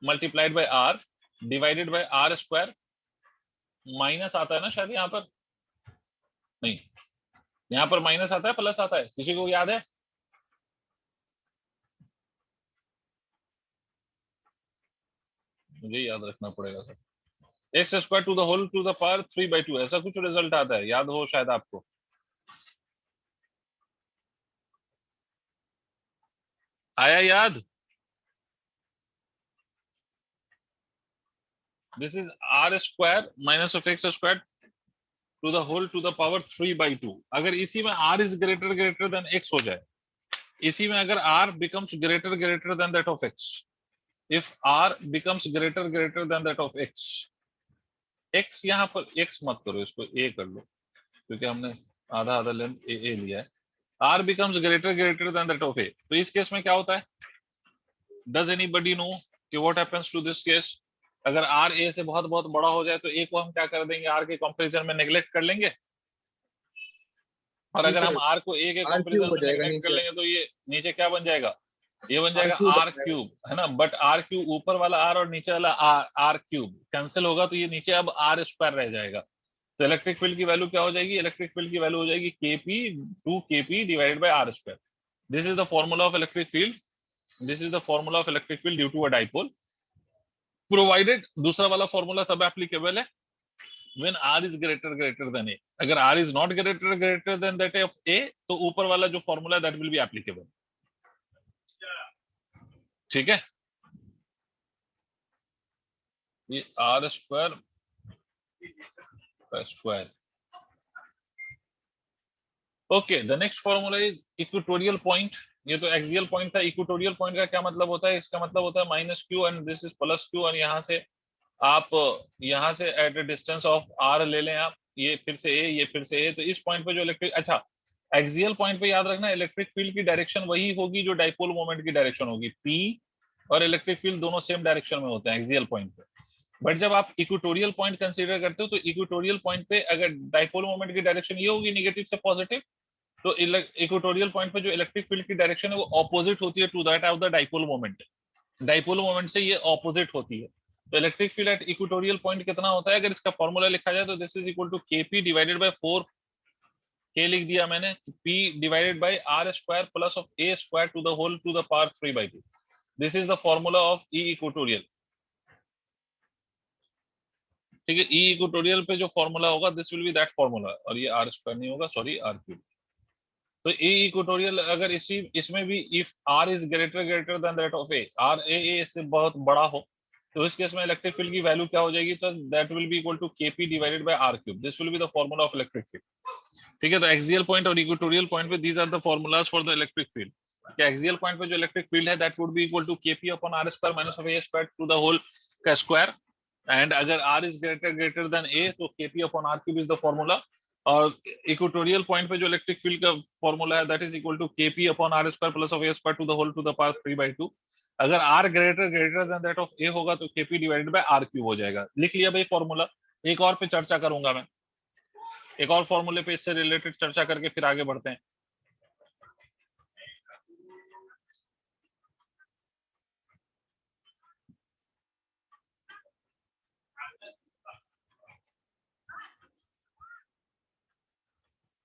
multiplied by r divided by r square. Minus आता है ना शायद यहाँ पर? नहीं, यहाँ पर माइनस आता है प्लस आता है? किसी को याद है? मुझे याद रखना पड़ेगा sir. X square to the whole to the power 3/2, ऐसा कुछ रिजल्ट आता है, याद हो शायद आपको. आया याद? This is r square minus of x square to the whole to the power 3/2. अगर इसी में r is greater than x हो जाए, इसी में अगर r becomes greater than that of x, if r becomes greater than that of x यहाँ पर x मत करो, इसको a कर लो क्योंकि हमने आधा आधा लेंथ a लिया है. r becomes greater than that of a. तो इस केस में क्या होता है? does anybody know कि what happens to this case? अगर r a से बहुत बहुत बड़ा हो जाए तो a को हम क्या कर देंगे? r के कंपैरिजन में नेग्लेक्ट कर लेंगे. और जी अगर हम सर, r को a के आर क्यूब कंपैरिजन हो में जाएगा नेग्लेक्ट कर नीचे, लेंगे तो ये नीचे क्या बन जाएगा? ये बन आर जाएगा क्यूब आर क्यूब, है ना. बट आर क्यूब, ऊपर वाला आर और नीचे वाला आर क्यूब कैंसिल होगा तो ये नीचे अब आर स्क्वायर रह जाएगा. तो इलेक्ट्रिक फील्ड की वैल्यू क्या हो जाएगी? इलेक्ट्रिक फील्ड की वैल्यू हो जाएगी kp 2kp divided by are square. This is the formula of electric field. This is the formula of electric field due to a dipole, provided दूसरा वाला formula तब एप्लीकेबल है when r is greater than a. अगर r is not greater than that of a तो ऊपर वाला जो formula that will be applicable. ठीक है, ये r square square. Okay, the next formula is equatorial point. ये तो एक्सियल पॉइंट था. इक्वेटोरियल पॉइंट का क्या मतलब होता है? इसका मतलब होता है minus q and this is plus q. और यहाँ से आप यहाँ से at a distance of r ले लें आप, ये फिर से ए, ये फिर से ए. तो इस पॉइंट पे जो इलेक्ट्रिक, अच्छा एक्सियल पॉइंट पे याद रखना इलेक्ट्रिक फील्ड की डायरेक्शन वही होगी जो डाइपोल मोमेंट की डायरेक्शन होगी. पी और इलेक्ट्रिक फील्ड दोनों सेम डायरेक्शन में होते हैं एक्सियल पॉइंट पे. बट जब आप इक्वेटोरियल पॉइंट कंसीडर करते हो तो इक्वेटोरियल पॉइंट पे अगर डाइपोल मोमेंट की डायरेक्शन ये होगी नेगेटिव से पॉजिटिव, तो इक्वेटोरियल पॉइंट पे जो इलेक्ट्रिक फील्ड की डायरेक्शन है वो ऑपोजिट होती है to that of the dipole moment. Dipole moment से ये ऑपोजिट होती है. तो electric field at equatorial point कितना होता है? अगर इसका फॉर्मूला लिखा जाए तो this is equal to kp divided by 4, के लिख दिया मैंने, p divided by are square plus of A square to the whole to the power 3/2. This is the formula of e equatorial. ठीक है, ई इक्वेटोरियल पे जो फॉर्मूला होगा this will B that formula. और ये आर स्क्वायर नहीं होगा, sorry, are cube. तो ए इक्वेटोरियल अगर इसमें भी if R is greater than that of A, R A से बहुत बड़ा हो, तो इस केस में इलेक्ट्रिक फील्ड की वैल्यू क्या हो जाएगी, तो that will be equal to kp divided by are cube. This will be the formula of electric field. ठीक है, तो एक्सियल पॉइंट और इक्वेटोरियल पॉइंट पे these are the formulas for the electric field. क्या एक्सियल पॉइंट पे जो electric field है that would be equal to KP upon are square minus of A square to the whole का square, and अगर r is greater then A तो KP upon R cube is the formula. और equatorial point पे जो electric field का formula है that is equal to KP upon are square plus of A square to the whole to the power 3/2। अगर R greater than that of A होगा तो KP divided by are cube हो जाएगा। लिख लिया भाई फॉर्मूला। एक और पे चर्चा करूंगा मैं, एक और फॉर्मूले पे इससे रिलेटेड चर्चा करके फिर आगे बढ़ते हैं।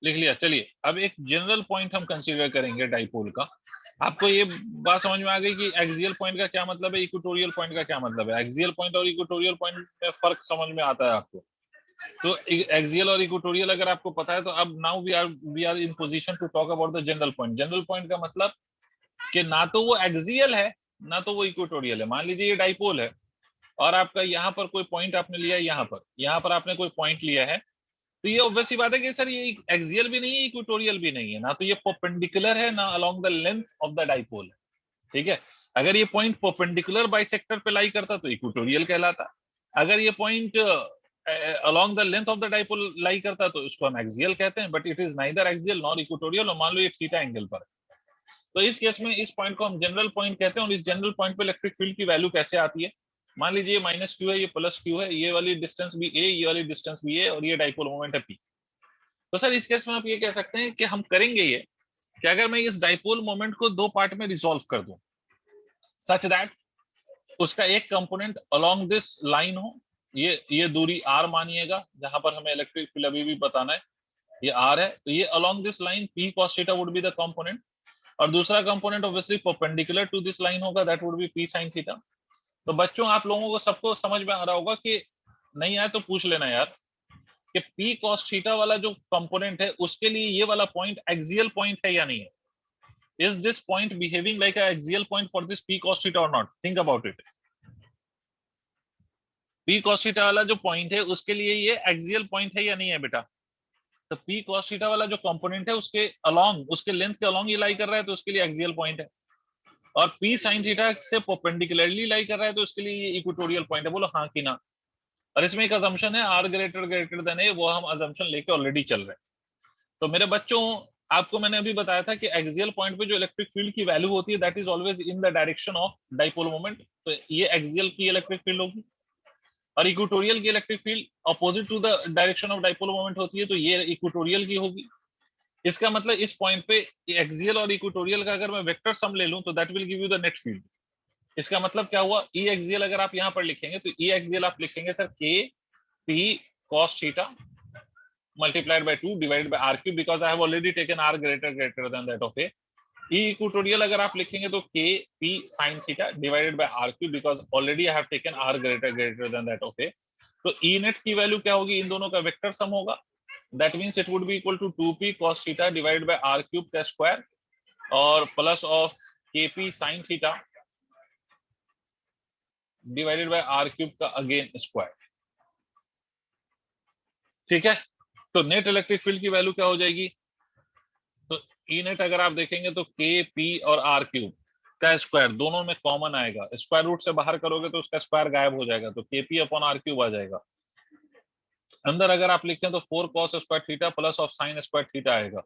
लिख लिया, चलिए अब एक जनरल पॉइंट हम कंसीडर करेंगे डाइपोल का। आपको ये बात समझ में आ गई कि एक्सियल पॉइंट का क्या मतलब है, इक्वेटोरियल पॉइंट का क्या मतलब है। एक्सियल पॉइंट और इक्वेटोरियल पॉइंट में फर्क समझ में आता है आपको। तो एक्सियल और इक्वेटोरियल अगर आपको पता है तो अब now we are in position to talk about the general point. General point का मतलब कि ना तो वो एक्सियल है ना तो वो इक्वेटोरियल है। मान लीजिए ये डाइपोल है और आपका यहाँ पर कोई पॉइंट आपने लिया है, यहाँ पर आपने कोई पॉइंट लिया है, तो ये ऑब्वियस सी बात है कि सर ये एक्सियल भी नहीं है इक्वेटोरियल भी नहीं है, ना तो ये परपेंडिकुलर है ना along the length of the dipole है। ठीक है, अगर ये पॉइंट परपेंडिकुलर बाइसेक्टर पे लाई करता तो इक्वेटोरियल कहलाता। अगर ये point along the length of the dipole lie करता तो इसको हम एक्सियल कहते हैं, but it is neither axial nor equatorial. और मान लो ये थीटा एंगल पर, तो इस केस में इस पॉइंट को हम जनरल पॉइंट कहते हैं। और इस जनरल पॉइंट पे इलेक्ट्रिक फील्ड की वैल्यू कैसे आती है, मान लीजिए माइनस क्यू है, ये प्लस क्यू है, ये वाली डिस्टेंस भी ए, ये वाली डिस्टेंस भी ए, और ये डाइपोल मोमेंट है पी। तो सर इस केस में आप ये कह सकते हैं कि हम करेंगे ये कि अगर मैं इस डाइपोल मोमेंट को दो पार्ट में रिजॉल्व कर दूं सच दैट उसका एक कंपोनेंट अलोंग दिस लाइन हो, ये दूरी आर मानिएगा, जहां पर हमें इलेक्ट्रिक फील्ड अभी भी बताना है, ये आर है, तो ये along this line P cos theta would be the component, और दूसरा component obviously perpendicular to this line होगा, that would be P sin theta. तो बच्चों आप लोगों को सबको समझ में आ रहा होगा कि नहीं आए तो पूछ लेना यार कि पी cos थीटा वाला जो कंपोनेंट है उसके लिए ये वाला पॉइंट एक्सियल पॉइंट है या नहीं है। Is this point behaving like an axial point for this p cos theta or not? Think about it. p cos theta वाला जो पॉइंट है उसके लिए ये एक्सियल पॉइंट है या नहीं है बेटा। तो p cos theta वाला जो कंपोनेंट है उसके अलोंग, उसके लेंथ के अलोंग ये लाई कर रहा है तो उसके लिए एक्सियल पॉइंट है, और p sin थीटा से परपेंडिकुलरली लाई कर रहा है तो उसके लिए ये इक्वेटोरियल पॉइंट है। बोलो हाँ कि ना। और इसमें एक अजम्पशन है r ग्रेटर देन a, वो हम अजम्पशन लेके ऑलरेडी चल रहे हैं। तो मेरे बच्चों आपको मैंने अभी बताया था कि एक्सियल पॉइंट पे जो इलेक्ट्रिक फील्ड की वैल्यू होती है that is always in the direction of dipole moment. तो ये एक्सियल की इलेक्ट्रिक फील्ड होगी, और इक्वेटोरियल की electric field opposite to the direction of dipole moment होती है, तो ये इक्वेटोरियल की होगी। इसका मतलब इस पॉइंट पे एक्सियल और इक्वेटोरियल का अगर मैं वेक्टर सम ले लूं तो that will give you the net field. इसका मतलब क्या हुआ, ई एक्सियल अगर आप यहाँ पर लिखेंगे तो ई एक्सियल आप लिखेंगे सर के P cos theta multiplied by 2 divided by r cube, because I have already taken r greater than that of a। e equatorial अगर आप लिखेंगे तो k p sin theta divided by r cube, because already I have taken r greater than that of a। तो e net की value क्या होगी, इन दोनों का वेक्टर सम होगा, that means it would be equal to 2p cos theta divided by r cube का square और plus of kp sin theta divided by r cube का अगेन स्क्वायर। ठीक है, तो नेट इलेक्ट्रिक फील्ड की value क्या हो जाएगी, तो ई नेट अगर आप देखेंगे तो के पी और आर क्यूब का स्क्वायर दोनों में कॉमन आएगा, स्क्वायर रूट से बाहर करोगे तो उसका स्क्वायर गायब हो जाएगा, तो के पी अपॉन आर क्यूब आ जाएगा। अंदर अगर आप लिखें तो 4 cos square theta plus of sine square theta आएगा।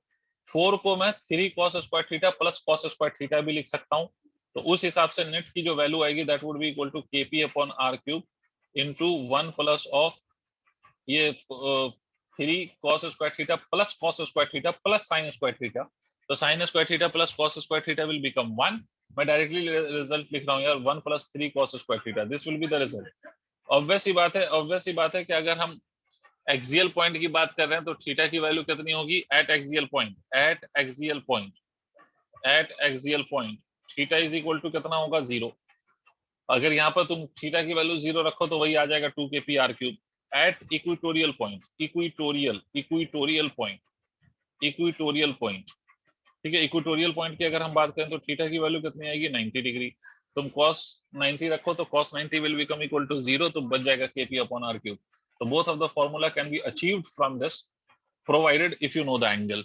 4 को मैं 3 cos square theta plus cos square theta भी लिख सकता हूँ। तो उस हिसाब से नेट की जो वैल्यू आएगी that would be equal to K P upon R cube into 1 plus of ये 3 cos square theta plus cos square theta plus sin square theta. तो sin square theta plus cos square theta will become 1। मैं directly result लिख रहा हूँ यार, 1 plus 3 cos square theta, this will be the result. Obvious ही बात है कि अगर हम एक्सियल पॉइंट की बात कर रहे हैं तो थीटा की वैल्यू कितनी होगी at axial point theta is equal to कितना होगा 0। अगर यहाँ पर तुम थीटा की वैल्यू 0 रखो तो वही आ जाएगा 2 के P R cube eight equatorial point. ठीक है, इक्वेटोरियल पॉइंट की अगर हम बात करें तो थीटा की वैल्यू कितनी आएगी 90 डिग्री। तुम cos 90 रखो तो cos 90 will become equal to 0, तो बच जाएगा kp अपॉन r क्यूब। तो both of the formula can be achieved from this provided if you know the angle.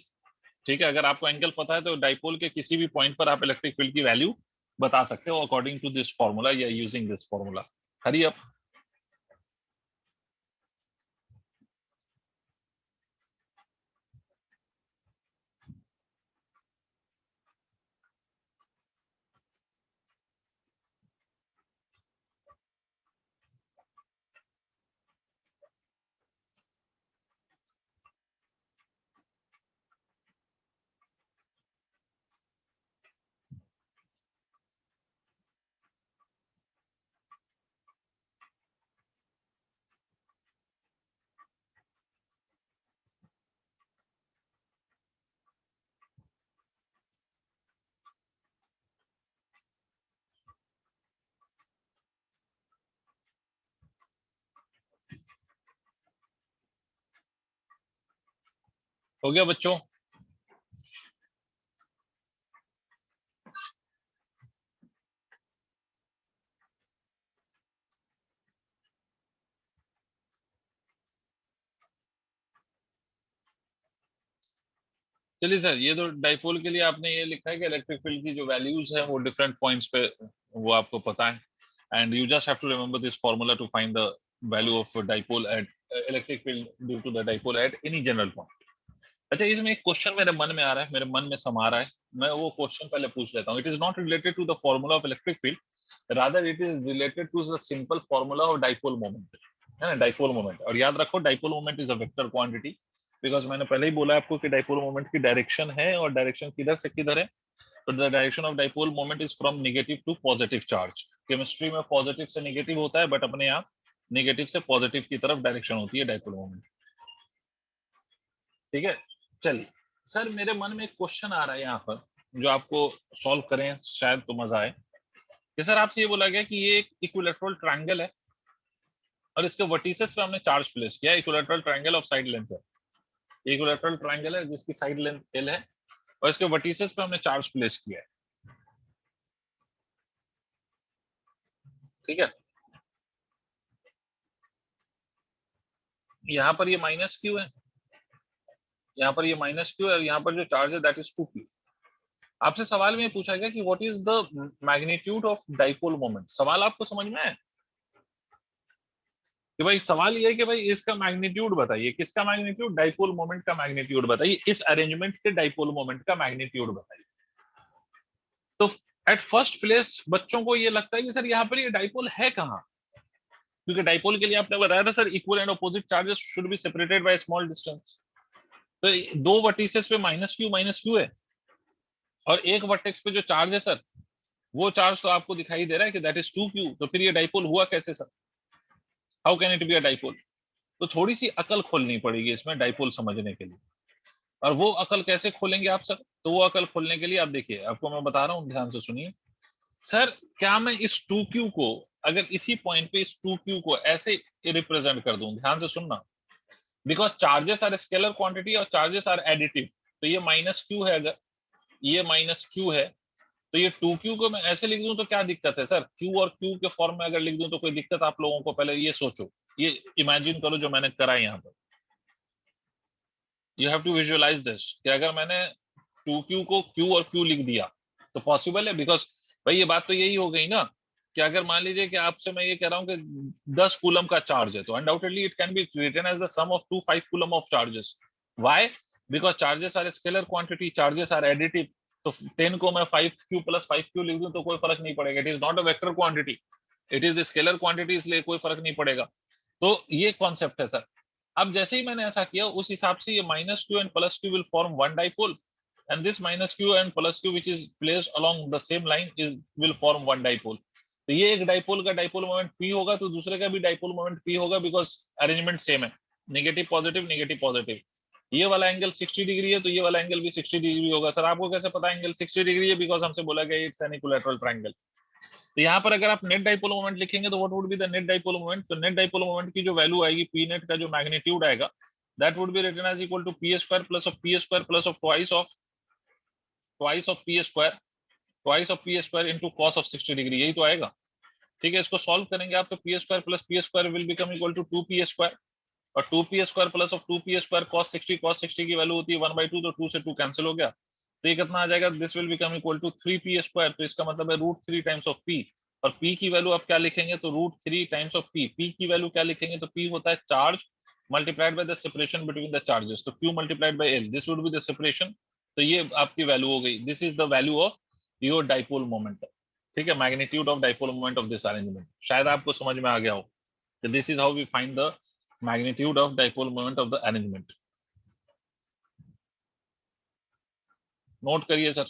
ठीक है, अगर आपको एंगल पता है तो डाइपोल के किसी भी पॉइंट पर आप इलेक्ट्रिक फील्ड की वैल्यू बता सकते हो अकॉर्डिंग टू दिस फॉर्मूला या using this formula. Hurry up. हो गया बच्चों? चलिए सर, ये तो डाइपोल के लिए आपने ये लिखा है कि इलेक्ट्रिक फील्ड की जो वैल्यूज है वो डिफरेंट पॉइंट्स पे वो आपको पता है, and you just have to remember this formula to find the value of dipole at electric field due to the dipole at any general point. अच्छा, इसमें एक क्वेश्चन मेरे मन में आ रहा है, मेरे मन में समा रहा है, मैं वो क्वेश्चन पहले पूछ लेता हूँ। It is not related to the formula of electric field, rather it is related to the simple formula of dipole moment, है ना, डाइपोल मोमेंट। और याद रखो dipole moment is a vector quantity, because मैंने पहले ही बोला आपको कि डाइपोल मोमेंट की डायरेक्शन है, और डायरेक्शन किधर से किधर है, तो the direction of dipole moment is from negative to positive charge. Chemistry में पॉजिटिव से नेगेटिव होता है, बट अपने यहाँ नेगेटिव से पॉजिटिव की तरफ डायरेक्शन होती है डाइपोल मोमेंट। ठीक है, चलिए सर, मेरे मन में एक क्वेश्चन आ रहा है यहाँ पर जो आपको सॉल्व करें शायद तो मजा आए कि सर आपसे ये बोला गया कि ये एक इक्विलैटरल ट्रायंगल है और इसके वर्टिसेस पे हमने चार्ज प्लेस किया। Equilateral triangle of side length है, इक्विलैटरल ट्रायंगल है जिसकी साइड लेंथ L है और इसके वर्टिसेस पे हमने चार्ज प्लेस किया है। ठीक है, यहाँ पर ये माइनस क्यू है, यहाँ पर ये माइनस क्यू है, और यहाँ पर जो चार्ज है दैट इज 2q। आपसे सवाल में पूछा गया कि what is the magnitude of dipole moment. सवाल आपको समझ में आया कि भाई, सवाल ये है कि भाई इसका मैग्नीट्यूड बताइए, किसका मैग्नीट्यूड, डाइपोल मोमेंट का मैग्नीट्यूड बताइए, इस अरेंजमेंट के डाइपोल मोमेंट का मैग्नीट्यूड बताइए। तो एट फर्स्ट प्लेस बच्चों को ये लगता है कि सर यहाँ पर ये डाइपोल है कहाँ, क्योंकि डाइपोल के लिए आपने बताया था sir equal and opposite charges should be separated by small distance. तो दो वर्टिसेस पे माइनस क्यू है, और एक वर्टेक्स पे जो चार्ज है सर, वो चार्ज तो आपको दिखाई दे रहा है कि दैट इज 2q। तो फिर ये डाइपोल हुआ कैसे sir, how can it be a dipole. तो थोड़ी सी अकल खोलनी पड़ेगी इसमें डाइपोल समझने के लिए। और वो अकल कैसे खोलेंगे आप सर, तो वो अकल खोलने के लिए आप देखिए, आपको मैं बता रहा हूँ, ध्यान से सुनिए सर। क्या मैं इस 2q को, अगर इसी पॉइंट पे इस 2q को ऐसे रिप्रेजेंट कर दूं, ध्यान से सुनना, because charges are scalar quantity और चार्जेस आर एडिटिव। तो ये माइनस क्यू है, अगर ये माइनस क्यू है, तो ये 2q को मैं ऐसे लिख दूं तो क्या दिक्कत है सर, q और q के फॉर्म में अगर लिख दूं तो कोई दिक्कत आप लोगों को, पहले ये सोचो, ये इमेजिन करो जो मैंने करा है यहाँ पर। You have to visualise this कि अगर मैंने 2q को q और q लिख दिया तो पॉसिबल है, बिकॉज भाई ये बात तो यही हो गई ना कि अगर मान लीजिए कि आपसे मैं ये कह रहा हूँ कि 10 कूलम का चार्ज है, तो undoubtedly it can be written as the sum of 5 coulomb of charges. Why, because charges are scalar quantity, charges are additive. तो 10 को मैं 5q प्लस 5q लिख दूं तो कोई फर्क नहीं पड़ेगा, it is not a vector quantity, it is scalar quantity, इसलिए कोई फर्क नहीं पड़ेगा। तो ये कॉन्सेप्ट है सर। अब जैसे ही मैंने ऐसा किया उस हिसाब से ये minus q and plus Q will form one dipole, and this minus q and plus q which is placed along the same line is will form one dipole। तो ये एक डाइपोल का डाइपोल मोमेंट p होगा, तो दूसरे का भी dipole moment p होगा, बिकॉज अरेंजमेंट सेम है, नेगेटिव पॉजिटिव नेगेटिव पॉजिटिव। ये वाला एंगल 60 डिग्री है तो ये वाला एंगल भी 60 डिग्री होगा। सर आपको कैसे पता एंगल 60 डिग्री है, बिकॉज हमसे बोला गया इट्स एन इक्विलैटरल ट्रायंगल। तो यहाँ पर अगर आप नेट डाइपोल मोमेंट लिखेंगे तो what would be the net dipole moment, तो नेट डाइपोल मोमेंट की जो वैल्यू आएगी, पी नेट का जो मैग्नीट्यूड आएगा, that would be written as equal to p square plus of p square plus of twice of twice of p square into cos of 60 degree, यही तो आएगा। ठीक है, इसको सॉल्व करेंगे आप तो p square plus p square will become equal to 2p square, और 2p square plus of 2p square cos 60 की वैल्यू होती है 1/2, तो 2 से 2 कैंसिल हो गया, तो ये कितना आ जाएगा, this will become equal to 3p square, तो इसका मतलब है √3 टाइम्स ऑफ p, और p की वैल्यू आप क्या लिखेंगे, तो √3 टाइम्स ऑफ p, p की वैल्यू क्या लिखेंगे, तो p होता है charge multiplied by the separation between the charges, तो q मल्टीप्लाइड बाय l, this would be the separation, तो ये आपकी वैल्यू हो गई, this is the value of your dipole moment. ठीक है, magnitude of dipole moment of this arrangement, शायद आपको समझ में आ गया हो, this is how we find the magnitude of dipole moment of the arrangement. Note करिए सर।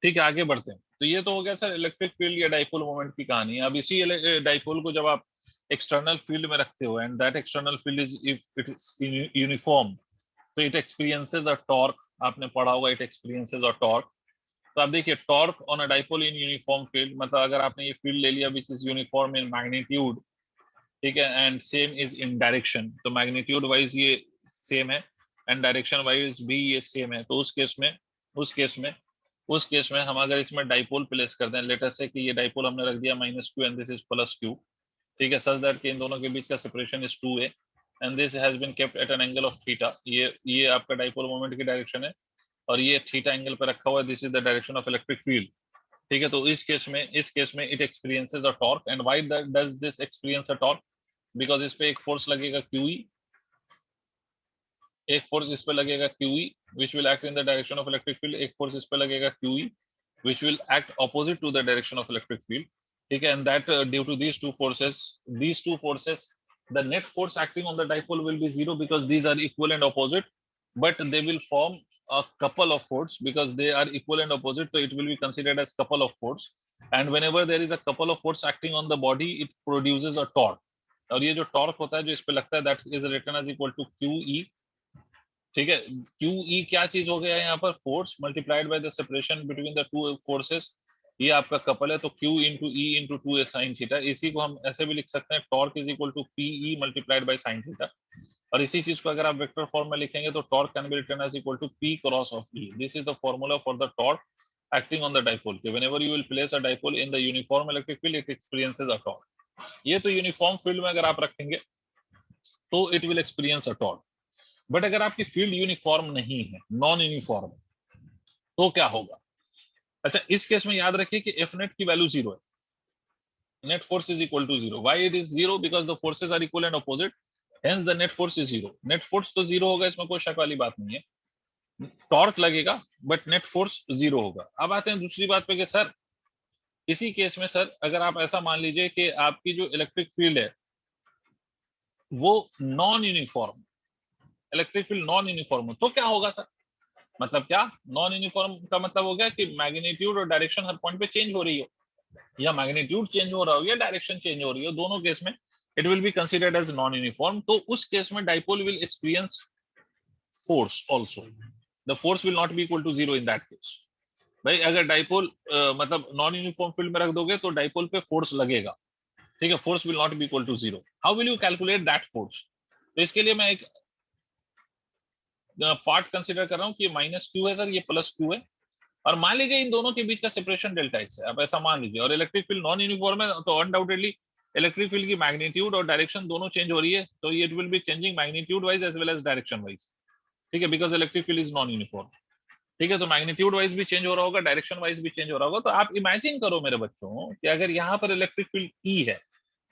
ठीक है, आगे बढ़ते हैं। तो ये तो हो गया सर इलेक्ट्रिक फील्ड या डाइपोल मोमेंट की कहानी। अब इसी डाइपोल को जब आप एक्सटर्नल फील्ड में रखते हो, and that external field is if it is uniform, तो इट एक्सपीरियंसेस अ टॉर्क, आपने पढ़ा होगा इट एक्सपीरियंसेस अ टॉर्क। तो आप देखिए torque on a dipole in uniform field, मतलब अगर आपने ये फील्ड ले लिया which is uniform in magnitude, ठीक है, and same is in direction, तो मैग्नीट्यूड वाइज ये सेम है एंड डायरेक्शन वाइज भी ये सेम है, तो उस केस में हम अगर इसमें डाइपोल प्लेस कर दें, लेट अस से कि ये डाइपोल हमने रख दिया -q and this is +q, ठीक है, सच दैट कि इन दोनों के बीच का separation is 2a and this has been kept at an angle of theta, ये आपका डाइपोल मोमेंट की डायरेक्शन है और ये थीटा एंगल पर रखा हुआ है, this is the direction of electric field. ठीक है, तो इस केस में it experiences a torque, and why does this experience a torque, because इस पे एक फोर्स लगेगा QE, एक फोर्स इस पे लगेगा QE which will act in the direction of electric field, एक फोर्स इस पे लगेगा QE which will act opposite to the direction of electric field, ठीक है, and that due to these two forces the net force acting on the dipole will be 0 because these are equal and opposite, but they will form a couple of force because they are equal and opposite, so it will be considered as couple of force, and whenever there is a couple of force acting on the body it produces a torque, और ये जो torque होता है जो इस पे लगता है that is written as equal to QE। ठीक है, QE क्या चीज हो गया है यहाँ पर, force multiplied by the separation between the two forces, ये आपका कपल है, तो Q into E into 2a sin theta, इसी को हम ऐसे भी लिख सकते हैं torque is equal to PE multiplied by sin theta, और इसी चीज को अगर आप वेक्टर फॉर्म में लिखेंगे तो torque can be written as equal to P cross of E, this is the formula for the torque acting on the dipole, whenever you will place a dipole in the uniform electric field it experiences a torque, ये तो uniform field में अगर आप रखेंगे तो it will experience a torque, but अगर आपकी field uniform नहीं है, नॉन यूनिफॉर्म, तो क्या होगा। अच्छा, इस केस में याद रखिए कि एफ नेट की वैल्यू 0 है, net force is equal to 0, why it is 0 because the forces are equal and opposite, hence the net force is 0, net force तो 0 होगा, इसमें कोई शक वाली बात नहीं है, टॉर्क लगेगा बट नेट फोर्स 0 होगा। अब आते हैं दूसरी बात पे कि सर इसी केस में सर अगर आप ऐसा मान लीजिए कि आपकी जो इलेक्ट्रिक फील्ड है वो non uniform, electric field non uniform हो, तो क्या होगा सर, मतलब क्या, नॉन यूनिफॉर्म का मतलब हो गया कि मैग्नीट्यूड और डायरेक्शन हर पॉइंट पे चेंज हो रही हो, या मैग्नीट्यूड चेंज हो रहा हो या डायरेक्शन चेंज हो रही हो, दोनों केस में it will be considered as non uniform, तो उस केस में dipole will experience force also, the force will not be equal to 0 in that case. भाई अगर डाइपोल मतलब नॉन यूनिफॉर्म फील्ड में रख दोगे तो डाइपोल पे फोर्स लगेगा, ठीक है, force will not be equal to 0, how will you calculate that force, तो इसके लिए मैं एक पार्ट कंसीडर कर रहा हूँ कि -q है सर, ये +q है, और मान लीजिए इन दोनों के बीच का सेपरेशन डेल्टा x है, अब ऐसा मान लीजिए, और इलेक्ट्रिक फील्ड नॉन यूनिफॉर्म है, तो अनडाउटेडली इलेक्ट्रिक फील्ड की मैग्नीट्यूड और डायरेक्शन दोनों चेंज हो रही है, तो it will be changing magnitude wise as well as direction wise, ठीक है, because electric field is non uniform, ठीक है, तो मैग्नीट्यूड वाइज भी चेंज हो रहा होगा, डायरेक्शन वाइज भी चेंज हो रहा होगा, तो आप इमेजिन करो मेरे बच्चों कि अगर यहाँ पर इलेक्ट्रिक फील्ड E है,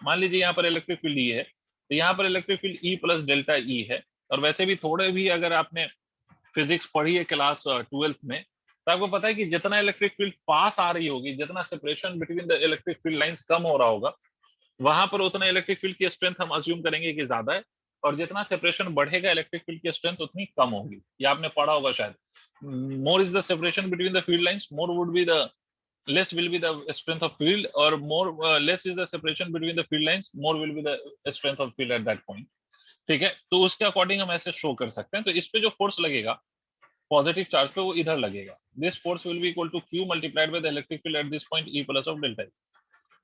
मान लीजिए यहाँ पर इलेक्ट्रिक फील्ड E है, तो यहाँ पर electric field E plus delta E है, और वैसे भी थोड़े भी अगर आपने फिजिक्स पढ़ी है क्लास 12th में, तो आपको पता है कि जितना इलेक्ट्रिक फील्ड पास आ रही होगी, जितना separation between the electric field lines कम हो रहा होगा, वहां पर उतना इलेक्ट्रिक फील्ड की स्ट्रेंथ हम अज्यूम करेंगे कि ज्यादा है, और जितना सेपरेशन बढ़ेगा इलेक्ट्रिक फील्ड की स्ट्रेंथ उतनी कम होगी, ये आपने पढ़ा होगा शायद, more is the separation between the field lines, more would be the less will be the strength of field, or more less is the separation between the field lines, more will be the strength of field at that point, ठीक है, तो उसके according हम ऐसे show कर सकते हैं। तो इस पे जो फोर्स लगेगा पॉजिटिव चार्ज पे, वो इधर लगेगा। This force will be equal to Q multiplied by the electric field at this point E plus of delta E।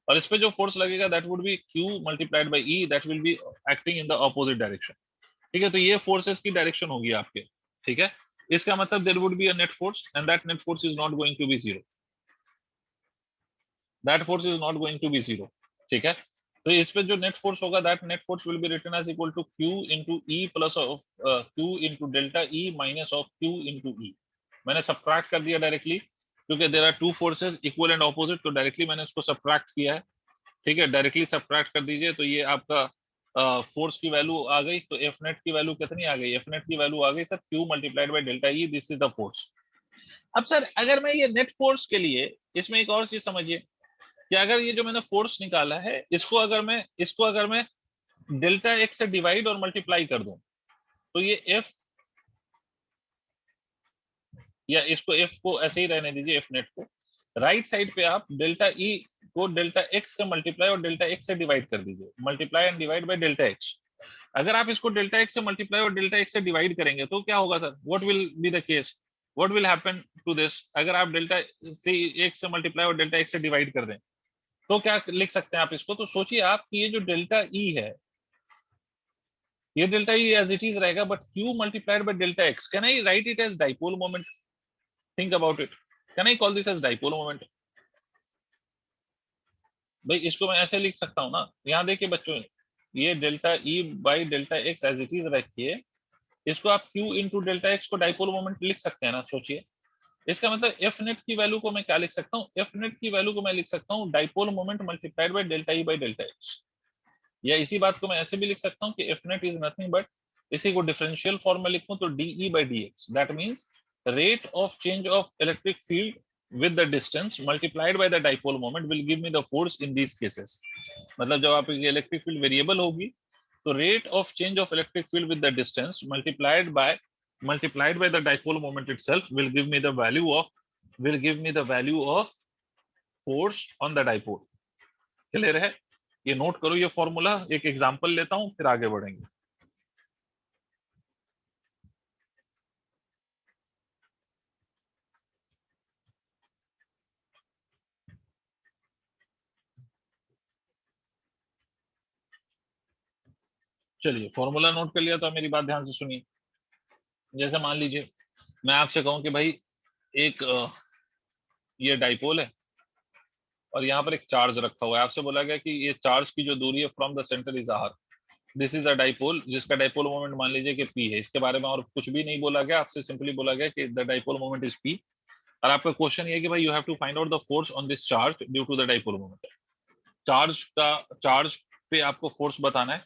और इस पे जो फोर्स लगेगा that would be Q multiplied by E, that will be acting in the opposite direction. ठीक है, तो ये forces की डायरेक्शन होगी आपके। ठीक है, इसका मतलब there would be a net force and that net force is not going to be zero, that force is not going to be zero. ठीक है, तो इस पे जो नेट फोर्स होगा that net force will be written as equal to Q into E plus of Q into delta E minus of Q into E। मैंने subtract कर दिया डायरेक्टली, क्योंकि there are two forces equal and opposite, तो directly मैंने उसको subtract किया है। ठीक है, डायरेक्टली सब्ट्रैक्ट कर दीजिए, तो ये आपका फोर्स की वैल्यू आ गई। तो एफ नेट की वैल्यू कितनी आ गई? एफ नेट की वैल्यू आ गई sir Q multiplied by delta E, this is the force. अब सर अगर मैं ये नेट फोर्स के लिए इसमें एक और चीज समझिए कि अगर ये जो मैंने फोर्स निकाला है इसको अगर मैं डेल्टा एक्स से डिवाइड और मल्टीप्लाई कर दूं, तो ये एफ, या इसको एफ को ऐसे ही रहने दीजिए, एफ नेट को। राइट साइड पे आप डेल्टा ई को डेल्टा एक्स से मल्टीप्लाई और डेल्टा एक्स से डिवाइड कर दीजिए, multiply and divide by delta x. अगर आप इसको डेल्टा एक्स से मल्टीप्लाई और डेल्टा एक्स से डिवाइड करेंगे तो क्या होगा sir? What will be the case, what will happen to this? अगर आप डेल्टा से एक्स से मल्टीप्लाई और डेल्टा एक्स से डिवाइड कर दें तो क्या लिख सकते हैं आप इसको? तो सोचिए आप कि ये जो डेल्टा ई है, ये delta E as it is रहेगा, but Q multiplied by delta X, can I write it as dipole moment? Think about it, can I call this as dipole moment? भाई इसको मैं ऐसे लिख सकता हूँ ना, यहाँ देखिए बच्चों, ये delta E by delta x as it is रखिए, इसको आप Q इंटू डेल्टा एक्स को डाइपोल मोमेंट लिख सकते हैं ना। सोचिए, इसका मतलब एफ नेट की वैल्यू को मैं क्या लिख सकता हूँ? एफ नेट की वैल्यू को मैं लिख सकता हूँ dipole moment multiplied by delta E by delta x. या इसी बात को मैं ऐसे भी लिख सकता हूँ कि F net is nothing but, इसी को डिफरेंशियल फॉर्म में लिखूं तो dE by d x, that means rate of change of electric field with the distance multiplied by the dipole moment will give me the force in these cases। मतलब जब आपकी electric field variable होगी तो rate of change of electric field with the distance multiplied by the dipole moment itself will give me the value of force on the dipole। Clear है? ये note करो ये formula, एक example लेता हूं फिर आगे बढ़ेंगे। चलिए फॉर्मूला नोट कर लिया तो मेरी बात ध्यान से सुनिए। जैसे मान लीजिए मैं आपसे कहूं कि भाई एक ये डाइपोल है और यहाँ पर एक चार्ज रखा हुआ है। आपसे बोला गया कि ये चार्ज की जो दूरी है from the centre is R, this is a dipole जिसका डाइपोल मोमेंट मान लीजिए कि पी है। इसके बारे में और कुछ भी नहीं बोला गया, आपसे सिंपली बोला गया कि the dipole moment is P. और आपका क्वेश्चन ये है कि भाई you have to find out the force on this charge due to the dipole moment. Charge पे आपको फोर्स बताना है,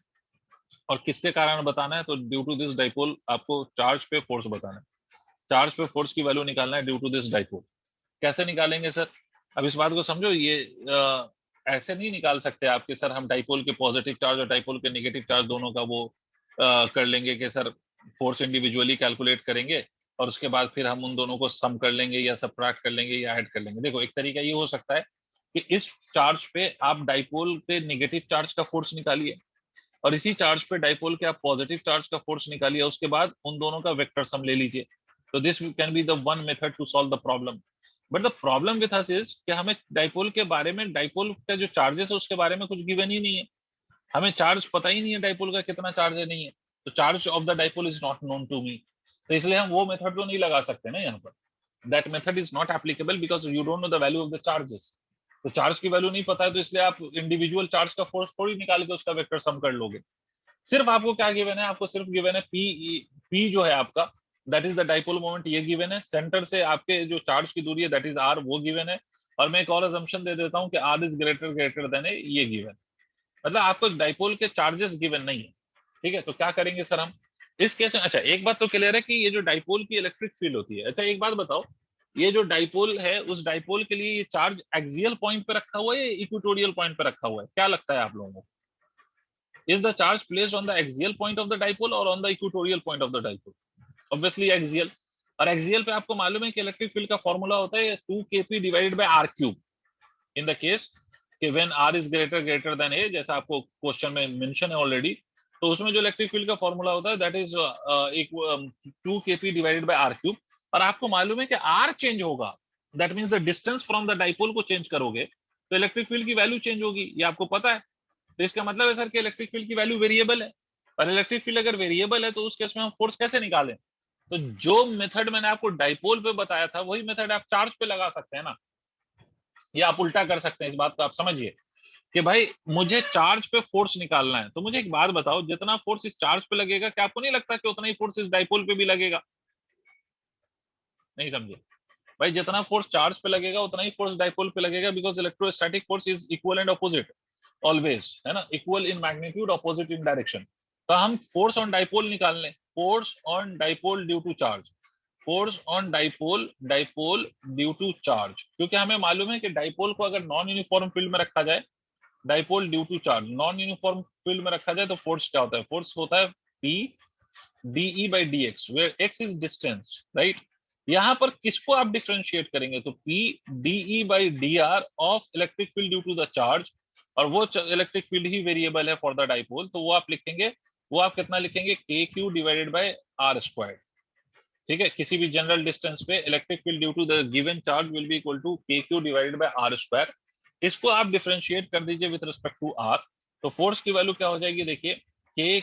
और किसके कारण बताना है? तो ड्यू टू दिस डाइपोल आपको चार्ज पे फोर्स बताना है। चार्ज पे फोर्स की वैल्यू निकालना है ड्यू टू दिस डाइपोल। कैसे निकालेंगे सर? अब इस बात को समझो, ये ऐसे नहीं निकाल सकते आपके सर हम डाइपोल के पॉजिटिव चार्ज और डाइपोल के नेगेटिव चार्ज दोनों का वो कर लेंगे कि सर फोर्स इंडिविजुअली कैलकुलेट करेंगे और उसके बाद फिर हम उन दोनों को सम कर लेंगे या सबट्रैक्ट कर लेंगे या ऐड कर लेंगे। देखो एक तरीका ये हो सकता है कि इस चार्ज पे आप डाइपोल पे नेगेटिव चार्ज का फोर्स निकालिए और इसी चार्ज पे डाइपोल के आप पॉजिटिव चार्ज का फोर्स निकालिए, उसके बाद उन दोनों का वेक्टर सम ले लीजिए। तो this can be the one method to solve the problem. But the problem with us is कि हमें डाइपोल के बारे में, डाइपोल का जो चार्जेस है उसके बारे में कुछ गिवन ही नहीं है। हमें चार्ज पता ही नहीं है डाइपोल का कितना चार्ज है, नहीं है। तो charge of the dipole is not known to me, तो इसलिए हम वो मेथड तो नहीं लगा सकते ना यहाँ पर। That method is not applicable because you don't know the value of the charges. तो चार्ज की वैल्यू नहीं पता है तो इसलिए आप इंडिविजुअल चार्ज का फोर्स थोड़ी निकाल के उसका वेक्टर सम कर लोगे। सिर्फ आपको क्या गिवन है? आपको सिर्फ गिवन है पी जो है आपका, that is the dipole moment, ये गिवन है। सेंटर से आपके जो चार्ज की दूरी है दैट इज आर, वो गिवन है। और मैं एक और अजम्पशन दे देता हूं कि आर इज ग्रेटर देन ए, ये गिवन। मतलब आपको डाइपोल के चार्जेस गिवन नहीं है। ठीक है, तो क्या करेंगे सर हम इस केस में? अच्छा एक बात तो क्लियर है कि ये जो डाइपोल की इलेक्ट्रिक फील्ड होती है, अच्छा एक बात बताओ, ये जो डाइपोल है उस डाइपोल के लिए ये चार्ज एक्सियल पॉइंट पे रखा हुआ है या इक्वेटोरियल पॉइंट पे रखा हुआ है? क्या लगता है आप लोगों को? Is the charge placed on the axial point of the dipole or on the equatorial point of the dipole? Obviously axial। और axial पे आपको मालूम है कि इलेक्ट्रिक फील्ड का फॉर्मूला होता है 2kp divided by r cube in the case कि when r is greater than a, जैसा आपको क्वेश्चन में मेंशन है ऑलरेडी, तो उसमें जो इलेक्ट्रिक फील्ड का फॉर्मूला होता है that is 2kp divided by r cube, और आपको मालूम है कि r चेंज होगा, that means the distance from the dipole को चेंज करोगे तो इलेक्ट्रिक फील्ड की वैल्यू चेंज होगी, ये आपको पता है। तो इसका मतलब है सर कि इलेक्ट्रिक फील्ड की वैल्यू वेरिएबल है, और इलेक्ट्रिक फील्ड अगर वेरिएबल है तो उस केस में हम फोर्स कैसे निकालें? तो जो मेथड मैंने आपको डाइपोल पे बताया था वही मेथड आप चार्ज पे लगा सकते हैं ना, या आप उल्टा कर सकते हैं। इस बात को आप समझिए कि भाई मुझे चार्ज पे फोर्स निकालना है, तो मुझे एक बात बताओ, जितना फोर्स इस चार्ज पे लगेगा क्या आपको नहीं लगता कि उतना ही फोर्स इस डाइपोल पे भी लगेगा? नहीं समझे भाई, जितना फोर्स चार्ज पे लगेगा उतना ही फोर्स डाइपोल पे लगेगा, because electrostatic force is equal and opposite always, है ना, equal in magnitude opposite in direction. तो हम फोर्स ऑन डाइपोल निकाल लें, force on dipole due to charge, force on dipole, dipole due to charge, क्योंकि हमें मालूम है कि डाइपोल को अगर नॉन यूनिफॉर्म फील्ड में रखा जाए, dipole due to charge non uniform field में रखा जाए तो फोर्स क्या होता है? फोर्स होता है P dE by dx, where x is distance, right? यहां पर किसको आप डिफरेंशिएट करेंगे? तो P dE by dr of electric field due to the charge, और वो इलेक्ट्रिक फील्ड ही वेरिएबल है फॉर द डाइपोल, तो वो आप लिखेंगे, वो आप कितना लिखेंगे? KQ divided by R square. ठीक है, किसी भी जनरल डिस्टेंस पे electric field due to the given charge will be equal to KQ divided by R square. इसको आप डिफरेंशिएट कर दीजिए विद रिस्पेक्ट टू R, तो फोर्स की वैल्यू क्या हो जाएगी? देखिए, K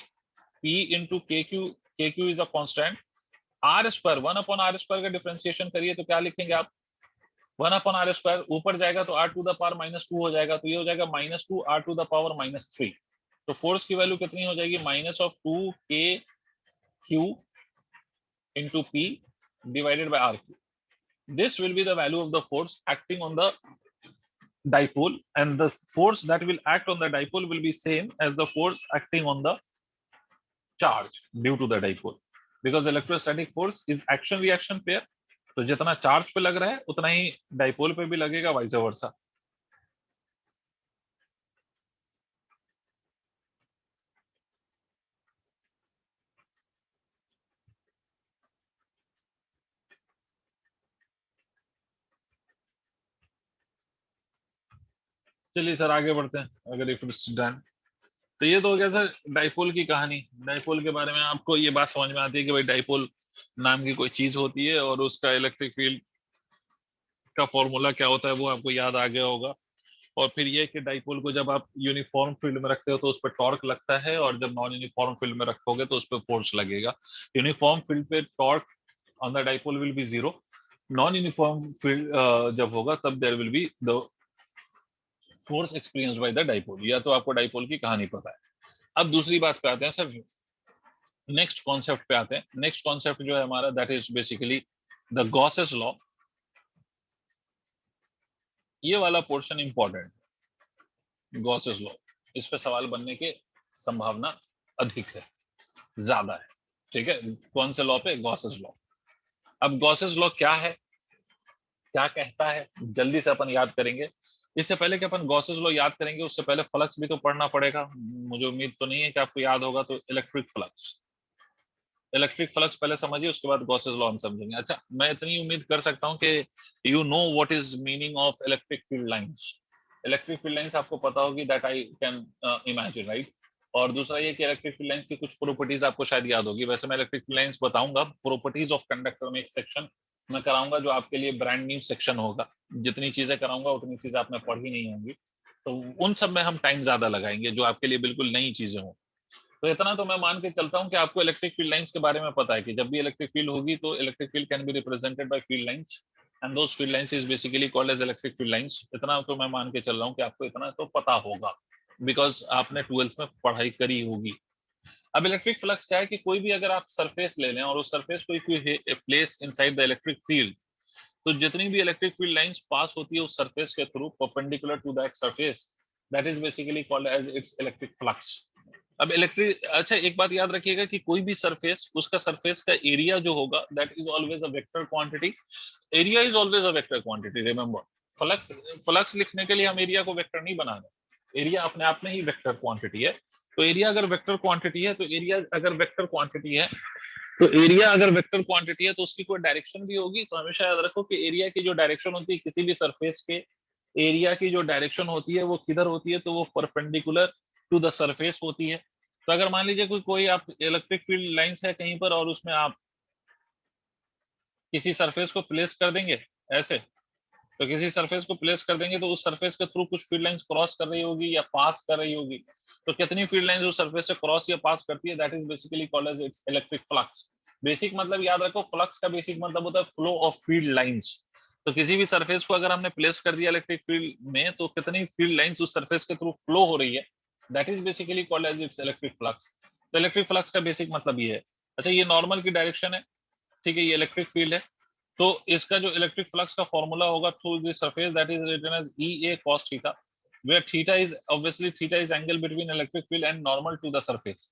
P into KQ, KQ is a constant, R square 1 upon R square का डिफरेंशिएशन करिए तो क्या लिखेंगे आप? 1 अपॉन R स्क्वायर, ऊपर जाएगा तो R टू द पावर -2 हो जाएगा, तो ये हो जाएगा -2 R टू द पावर -3। तो फोर्स की वैल्यू कितनी हो जाएगी? Minus of 2KQ into P divided by RQ. This will be the value of the force acting on the dipole, and the force that will act on the dipole will be same as the force acting on the charge due to the dipole, because electrostatic force is action reaction pair, तो जितना charge पे लग रहा है उतना ही dipole पे भी लगेगा, वाइस वर्सा। चलिए सर आगे बढ़ते हैं, अगर इफ इट्स डन। तो ये तो हो गया सर डाइपोल की कहानी। डाइपोल के बारे में आपको ये बात समझ में आती है कि भाई डाइपोल नाम की कोई चीज होती है और उसका इलेक्ट्रिक फील्ड का फॉर्मूला क्या होता है वो आपको याद आ गया होगा। और फिर ये कि डाइपोल को जब आप यूनिफॉर्म फील्ड में रखते हो तो उस पर टॉर्क लगता है, और जब नॉन यूनिफॉर्म फील्ड में रखोगे तो उस पर फोर्स लगेगा। यूनिफॉर्म फील्ड पे torque on the dipole will be zero, non uniform field जब होगा तब there will be the force experienced by the dipole. या तो आपको डाइपोल की कहानी पता है। अब दूसरी बात पे आते हैं सर, नेक्स्ट कॉन्सेप्ट पे आते हैं। नेक्स्ट कॉन्सेप्ट जो है हमारा that is basically the Gauss's law. ये वाला पोर्शन इंपॉर्टेंट, गॉसेस लॉ, इस पे सवाल बनने की संभावना अधिक है, ज्यादा है। ठीक है, कौन से लॉ पे? Gauss's law. अब गॉसेस लॉ क्या है, क्या कहता है, जल्दी से अपन याद करेंगे। इससे पहले कि अपन गॉसेस लॉ याद करेंगे उससे पहले फ्लक्स भी तो पढ़ना पड़ेगा। मुझे उम्मीद तो नहीं है कि आपको याद होगा, तो इलेक्ट्रिक फ्लक्स, इलेक्ट्रिक फ्लक्स पहले समझिए, उसके बाद गॉसेस लॉ हम समझेंगे। अच्छा, मैं इतनी उम्मीद कर सकता हूँ कि you know what is meaning of electric field lines. Electric field lines आपको पता होगी, that I can imagine, right. और दूसरा ये कि इलेक्ट्रिक फील्ड लाइंस की कुछ प्रॉपर्टीज आपको शायद याद होगी। वैसे मैं इलेक्ट्रिक फील्ड लाइंस बताऊंगा, प्रॉपर्टीज ऑफ कंडक्टर में एक सेक्शन मैं कराऊंगा जो आपके लिए ब्रांड न्यू सेक्शन होगा। जितनी चीजें कराऊंगा उतनी चीजें आपने पढ़ी नहीं होंगी, तो उन सब में हम टाइम ज्यादा लगाएंगे जो आपके लिए बिल्कुल नई चीजें हों। तो इतना तो मैं मान के चलता हूं कि आपको इलेक्ट्रिक फील्ड लाइंस के बारे में पता है कि जब भी इलेक्ट्रिक फील्ड होगी तो electric field can be represented by field lines, and those field lines is basically called as electric field lines. इतना तो मैं मान के चल रहा हूं कि आपको इतना तो पता होगा, बिकॉज आपने 12th में पढ़ाई करी होगी। अब इलेक्ट्रिक फ्लक्स क्या है कि कोई भी अगर आप सरफेस ले लें और उस सरफेस को if you place inside the electric field, तो जितनी भी इलेक्ट्रिक फील्ड लाइंस पास होती है उस सरफेस के through perpendicular to that surface, that is basically called as its electric flux. अब इलेक्ट्रिक, अच्छा एक बात याद रखिएगा कि कोई भी सरफेस, उसका सरफेस का एरिया जो होगा that is always a vector quantity. Area is always a vector quantity, remember. Flux, flux लिखने के लिए हम एरिया को वेक्टर नहीं बना रहे, एरिया अपने आप में ही वेक्टर क्वांटिटी है। तो एरिया अगर वेक्टर क्वांटिटी है, तो एरिया अगर वेक्टर क्वांटिटी है, तो एरिया अगर वेक्टर क्वांटिटी है तो उसकी कोई डायरेक्शन भी होगी। तो हमेशा याद रखो कि एरिया की जो डायरेक्शन होती है किसी भी सरफेस के, एरिया की जो डायरेक्शन होती है वो किधर होती है? तो वो परपेंडिकुलर टू द सरफेस होती है। तो अगर मान लीजिए कोई आप इलेक्ट्रिक फील्ड लाइंस है कहीं पर और उसमें आप किसी सरफेस को प्लेस कर देंगे ऐसे, तो किसी सरफेस को प्लेस कर देंगे तो उस सरफेस के थ्रू कुछ फील्ड लाइंस क्रॉस कर रही होगी या पास कर रही होगी। तो कितनी फील्ड लाइंस उस सरफेस से क्रॉस या पास करती है, that is basically called as its electric flux. Basic मतलब याद रखो, फ्लक्स का बेसिक मतलब होता है फ्लो ऑफ फील्ड लाइंस। तो किसी भी सरफेस को अगर हमने प्लेस कर दिया इलेक्ट्रिक फील्ड में, तो कितनी फील्ड लाइंस उस सरफेस के थ्रू फ्लो हो रही है, that is basically called as its electric flux. तो इलेक्ट्रिक फ्लक्स का बेसिक मतलब ये है। अच्छा, ये नॉर्मल की डायरेक्शन है, ठीक है, ये इलेक्ट्रिक फील्ड है। तो इसका जो इलेक्ट्रिक फ्लक्स का फॉर्मूला होगा through the surface, that is written as EA cos थीटा, where theta is obviously theta is angle between electric field and normal to the surface.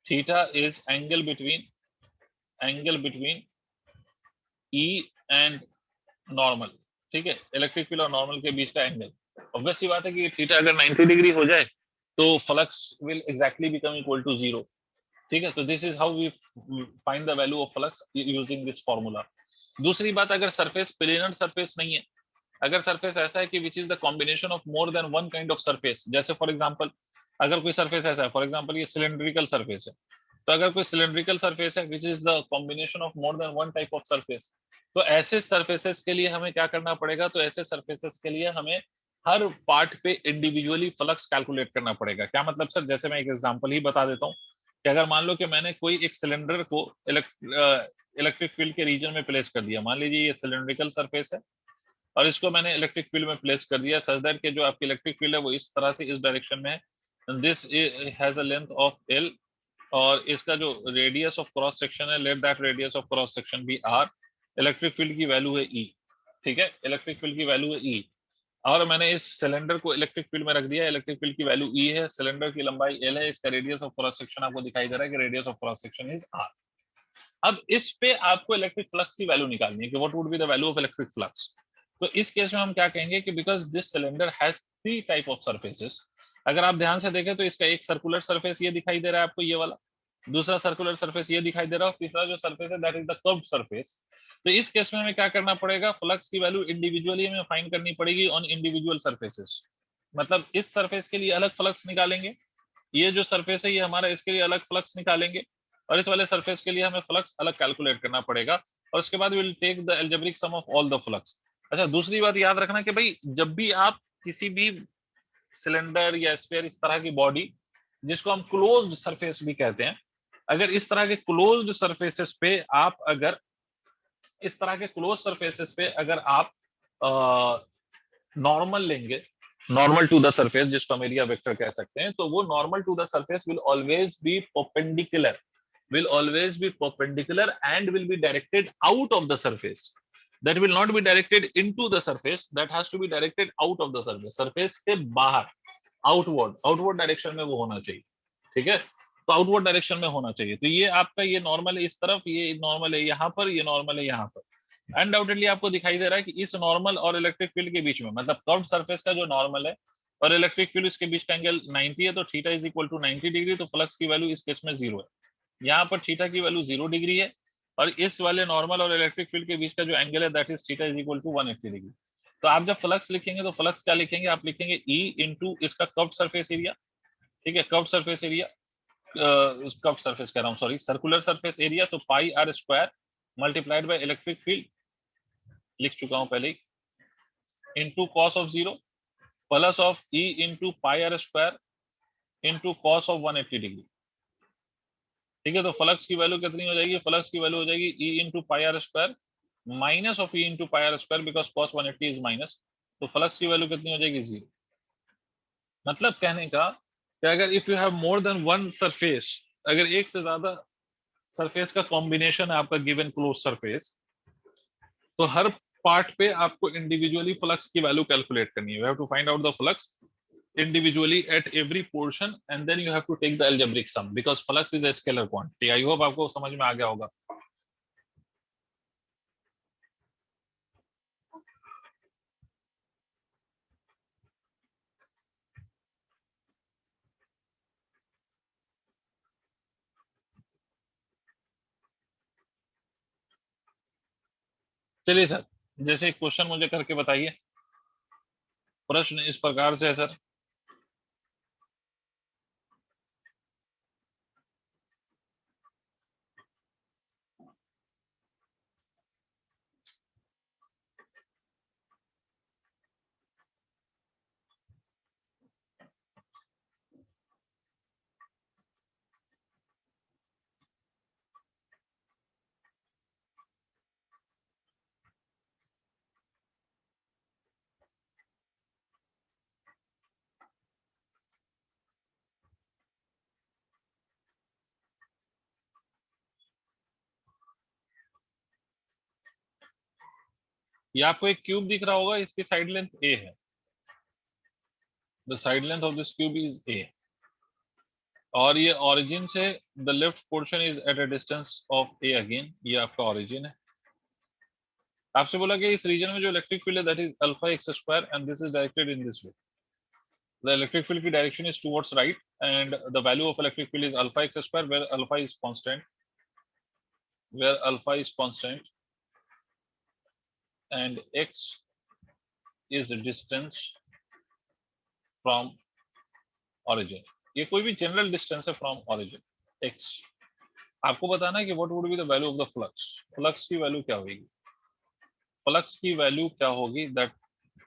Theta is angle between E and normal, ठीक है, electric field और normal के बीच का angle. Obvious सी बात है कि थीटा अगर 90 डिग्री हो जाए तो flux will exactly become equal to 0, ठीक है। तो this is how we find the value of flux using this formula. दूसरी बात, अगर सरफेस प्लेनर सरफेस नहीं है, अगर सरफेस ऐसा है कि which is the combination of more than one kind of surface, जैसे फॉर एग्जांपल अगर कोई सरफेस ऐसा है, फॉर एग्जांपल ये सिलेंड्रिकल सरफेस है, तो अगर कोई सिलेंड्रिकल सरफेस है which is the combination of more than one type of surface, तो ऐसे सरफेसेस के लिए हमें क्या करना पड़ेगा, तो ऐसे सरफेसेस के लिए हमें हर पार्ट पे इंडिविजुअली फ्लक्स कैलकुलेट करना पड़ेगा। क्या मतलब सर, जैसे मैं एक एग्जांपल ही बता देता हूँ कि अगर मान लो कि मैंने कोई एक सिलेंडर को इलेक्ट्रिक फील्ड के रीजन में प्लेस कर दिया, मान लीजिए ये सिलेंड्रिकल सरफेस है और इसको मैंने इलेक्ट्रिक फील्ड में प्लेस कर दिया सच दैट कि जो आपकी इलेक्ट्रिक फील्ड है वो इस तरह से इस डायरेक्शन में है, this has a length of L, और इसका जो रेडियस ऑफ क्रॉस सेक्शन है, let that radius of cross section be R, electric field की वैल्यू है E, ठीक है, इलेक्ट्रिक फील्ड की वैल्यू है E, और मैंने इस सिलेंडर को इलेक्ट्रिक फील्ड में रख दिया, इलेक्ट्रिक फील्ड की वैल्यू E है, सिलेंडर की लंबाई L है, इसका रेडियस ऑफ क्रॉस सेक्शन आपको दिखाई दे रहा है कि radius of cross section is R। अब इस पे आपको इलेक्ट्रिक फ्लक्स की वैल्यू निकालनी है कि what would be the value of electric flux. तो इस केस में हम क्या कहेंगे कि because this cylinder has 3 type of surfaces, अगर आप ध्यान से देखें तो इसका एक सर्कुलर सरफेस ये दिखाई दे रहा है आपको, ये वाला, दूसरा सर्कुलर सरफेस ये दिखाई दे रहा है, तीसरा जो सरफेस है that is the curved surface. तो इस केस में हमें क्या करना पड़ेगा, फ्लक्स की वैल्यू इंडिविजुअली हमें फाइंड करनी पड़ेगी ऑन इंडिविजुअल सरफेसेस। मतलब इस सरफेस के लिए अलग फ्लक्स निकालेंगे, ये जो सरफेस है ये हमारा, इसके लिए अलग फ्लक्स निकालेंगे, और इस वाले सरफेस के लिए हमें फ्लक्स अलग कैलकुलेट करना पड़ेगा, और उसके बाद will take the algebraic sum of all the flux. अच्छा, दूसरी बात याद रखना कि भाई जब भी आप किसी भी सिलेंडर या स्फीयर, इस तरह की बॉडी जिसको हम क्लोज्ड सरफेस भी कहते हैं, अगर इस तरह के क्लोज्ड सरफेसेस पे आप अगर इस तरह के क्लोज सरफेसेस पे अगर आप नॉर्मल लेंगे, नॉर्मल टू द सरफेस जिसको हम एरिया वेक्टर कह सकते हैं, तो वो normal to the surface will always be perpendicular and will be directed out of the surface, that will not be directed into the surface, that has to be directed out of the surface, surface के बाहर, outward direction में वो होना चाहिए, ठीक है। तो outward direction में होना चाहिए। तो ये आपका ये नॉर्मल है इस तरफ, ये नॉर्मल है यहाँ पर, ये नॉर्मल है यहाँ पर। अनडाउटेडली आपको दिखाई दे रहा है कि इस नॉर्मल और इलेक्ट्रिक फील्ड के बीच में, मतलब कर्व सरफेस का जो नॉर्मल है और इलेक्ट्रिक फील्ड इसके बीच का एंगल 90 है, तो theta is equal to 90 degree, तो फ्लक्स की वैल्यू इस केस में 0 है। यहाँ पर थीटा की वैल्यू 0 डिग्री है, और इस वाले नॉर्मल और इलेक्ट्रिक फील्ड के बीच का जो एंगल है that is theta is equal to 180 degree. तो आप जब फ्लक्स लिखेंगे तो फ्लक्स क्या लिखेंगे, आप लिखेंगे E इंटू इसका कर्व सरफेस एरिया, ठीक है, curve surface area, curve surface कह रहा हूँ सॉरी, सर्कुलर सरफेस एरिया, तो pi R square multiplied by electric field, लिख चुका हूँ पहले ही, into cos of 0 plus of E into pi R square into cos of 180 degree, ठीक है। तो फ्लक्स की वैल्यू कितनी हो जाएगी, फ्लक्स की वैल्यू हो जाएगी E into pi R square minus of E into pi R square, because cos 180 is minus, तो फ्लक्स की वैल्यू कितनी हो जाएगी 0। मतलब कहने का कि अगर if you have more than one surface, अगर एक से ज्यादा सरफेस का कॉम्बिनेशन है आपका गिवन क्लोज सरफेस, तो हर पार्ट पे आपको इंडिविजुअली फ्लक्स की वैल्यू कैलकुलेट करनी है। You have to find out the flux individually at every portion and then you have to take the algebraic sum because flux is a scalar quantity. I hope आपको समझ में आ गया होगा। चलिए सर, जैसे एक क्वेश्चन मुझे करके बताइए। प्रश्न इस प्रकार से है सर, ये आपको एक क्यूब दिख रहा होगा, इसकी साइड लेंथ a है, the side length of this cube is a, और ये ओरिजिन से the left portion is eight a distance of a again, ये आपका ओरिजिन है। आपसे बोला कि इस रीजन में जो इलेक्ट्रिक फील्ड है that is alpha x square and this is directed in this way. The electric field की direction is towards right and the value of electric field is alpha x square where alpha is constant, and x is distance from origin। ये कोई भी general distance है from origin x। आपको बताना है कि what would be the value of the flux. Flux की value क्या होगी? फ्लक्स की वैल्यू क्या होगी? That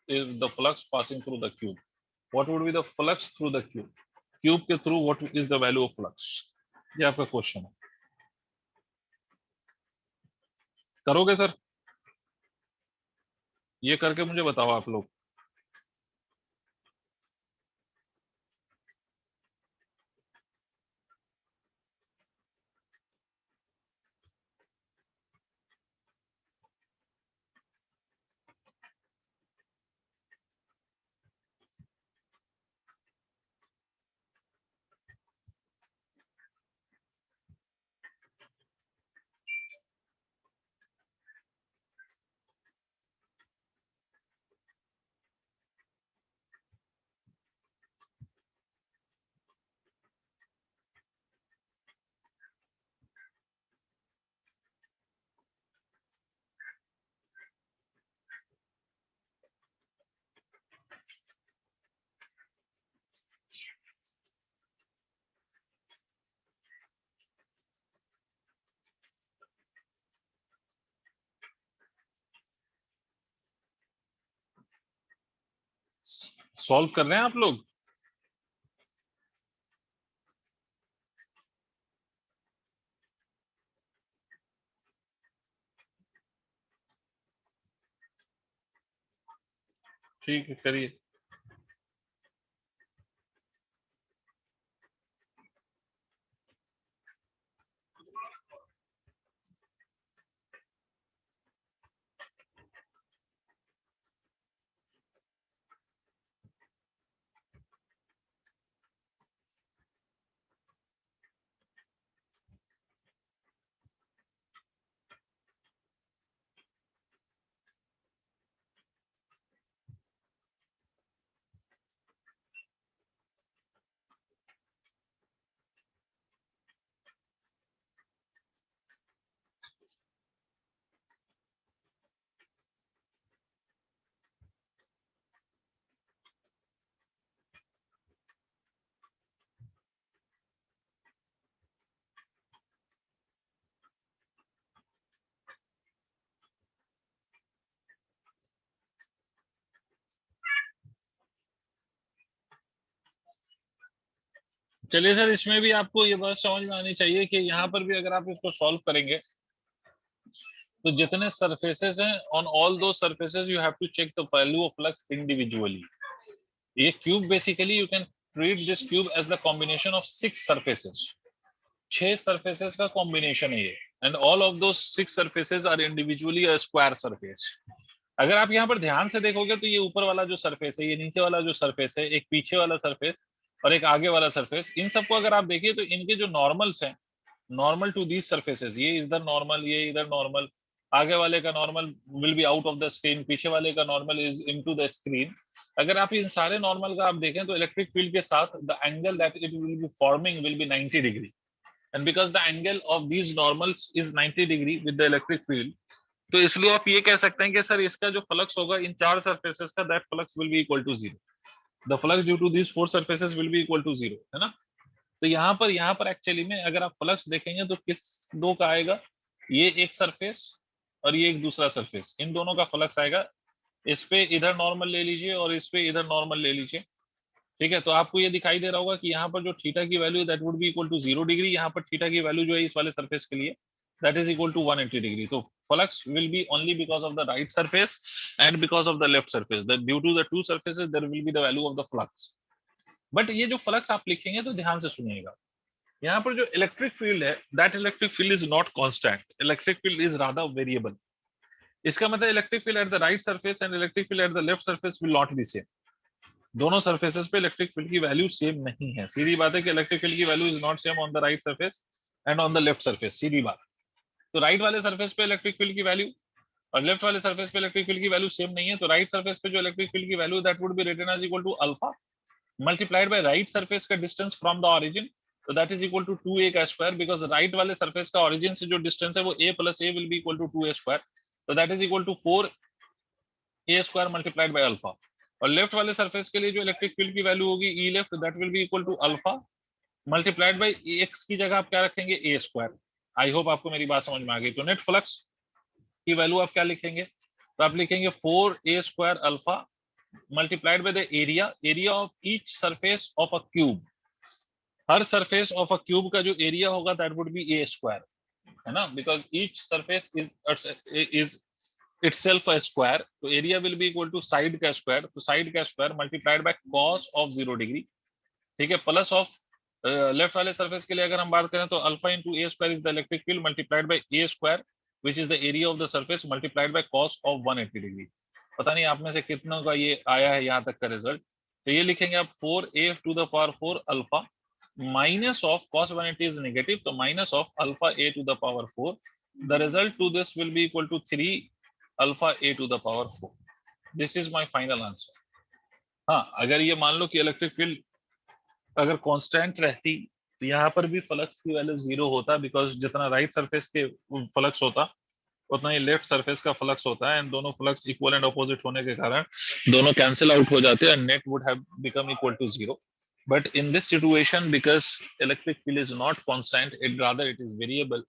is the flux passing through the cube. What would be the flux through the cube? Cube के through what is the value of flux? ये आपका question है। करोगे सर? ये करके मुझे बताओ आप लोग। सॉल्व कर रहे हैं आप लोग? ठीक है, करिए। चलिए सर, इसमें भी आपको ये बात समझ में आनी चाहिए कि यहाँ पर भी अगर आप इसको सॉल्व करेंगे तो जितने सरफेसेस हैं, on all those surfaces you have to check the value of flux individually. ये cube basically you can treat this cube as the combination of 6 surfaces. 6 surfaces का कॉम्बिनेशन है ये, and all of those 6 surfaces are individually a square surface. अगर आप यहाँ पर ध्यान से देखोगे तो ये ऊपर वाला जो सरफेस है, ये नीचे वाला जो सरफेस है, एक पीछे वाला सरफेस और एक आगे वाला सरफेस, इन सबको अगर आप देखिए तो इनके जो नॉर्मल्स हैं, नॉर्मल टू दीज सरफेसेस, ये इधर नॉर्मल, ये इधर नॉर्मल, आगे वाले का normal will be out of the screen, पीछे वाले का normal is into the screen. अगर आप इन सारे नॉर्मल का आप देखें तो इलेक्ट्रिक फील्ड के साथ the angle that it will be forming will be 90 degree, and because the angle of these normals is 90 degree with the electric field, तो इसलिए आप ये कह सकते हैं कि सर इसका जो फ्लक्स होगा इन 4 सरफेसेस का, that flux will be equal to 0। The flux due to these 4 surfaces will be equal to 0, है ना? तो यहाँ पर एक्चुअली में अगर आप फ्लक्स देखेंगे तो किस दो का आएगा? ये एक सरफेस और ये एक दूसरा सरफेस, इन दोनों का फ्लक्स आएगा। इस पे इधर नॉर्मल ले लीजिए और इस पे इधर नॉर्मल ले लीजिए, ठीक है? तो आपको ये दिखाई दे रहा होगा कि यहाँ पर जो थीटा की value that would be equal to 0 degree, यहाँ पर थीटा की वैल्यू जो है इस वाले सरफेस के लिए that is equal to 180 degree. So flux will be only because of the right surface and because of the left surface. That due to the two surfaces there will be the value of the flux. But ये जो flux आप लिखेंगे तो ध्यान से सुनिएगा, यहाँ पर जो electric field है, that electric field is not constant. Electric field is rather variable. इसका मतलब electric field at the right surface and electric field at the left surface will not be same. दोनों सरफेसेस पे electric field की value same नहीं है। सीधी बात है कि इलेक्ट्रिक फील्ड की value is not same on the right surface and on the left surface, सीधी बात। तो राइट वाले सरफेस पे इलेक्ट्रिक फील्ड की वैल्यू और लेफ्ट वाले सरफेस पे इलेक्ट्रिक फील्ड की वैल्यू सेम नहीं है। तो राइट सरफेस पे जो इलेक्ट्रिक फील्ड की value that would be written as equal to alpha multiplied by right surface का डिस्टेंस फ्रॉम द ऑरिजिन, तो that is equal to 2a का स्क्वायर, बिकॉज राइट वाले सरफेस का ऑरिजिन से जो डिस्टेंस है वो a plus a will be equal to 2a square, तो that is equal to 4a square multiplied by alpha. और लेफ्ट वाले सरफेस के लिए जो इलेक्ट्रिक फील्ड की वैल्यू होगी E left that will be equal to alpha multiplied by X की जगह आप क्या रखेंगे ए स्क्वायर। आई होप आपको मेरी बात समझ में आ गई। तो नेट फ्लक्स की वैल्यू आप क्या लिखेंगे, तो आप लिखेंगे 4a square alpha multiplied by the area of each surface of a cube. हर सरफेस ऑफ अ क्यूब का जो एरिया होगा that would be A square, है ना, because each surface is itself a square, तो area will be equal to side का square, तो side का square multiplied by cos of 0 degree, ठीक है, प्लस ऑफ लेफ्ट वाले सरफेस के लिए अगर हम बात करें तो alpha into A square is the electric field multiplied by A square which is the area of the surface multiplied by cos of 180 degree. पता नहीं आप में से कितनों का ये आया है यहाँ तक का रिजल्ट। तो ये लिखेंगे आप 4a to the power 4 alpha minus of cos 180 is negative, तो minus of alpha a to the power 4, the result to this will be equal to 3 alpha a to the power 4। This is my final answer. हाँ, अगर ये मान लो कि electric field अगर constant रहती तो यहाँ पर भी फ्लक्स की वैल्यू 0 होता, बिकॉज जितना राइट सरफेस के फ्लक्स होता उतना ही लेफ्ट सरफेस का फ्लक्स होता है, एंड दोनों फ्लक्स इक्वल एंड अपोजिट होने के कारण दोनों कैंसिल आउट हो जाते हैं and net would have become equal to 0। But in this situation because electric field is not constant, it rather it is variable,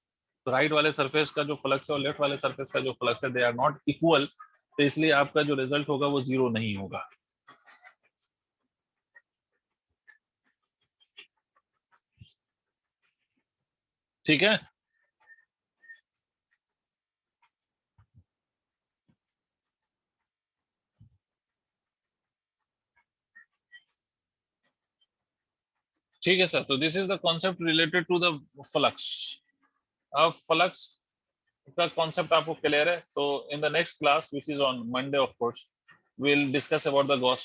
तो राइट वाले सरफेस का जो फ्लक्स है और लेफ्ट वाले सरफेस का जो फ्लक्स है दे आर नॉट इक्वल, तो इसलिए आपका जो रिजल्ट होगा वो 0 नहीं होगा। ठीक है, ठीक है सर। तो this is the concept related to the flux. अब फ्लक्स का कॉन्सेप्ट आपको क्लियर है, तो in the next class which is on Monday of course we'll discuss about the Gauss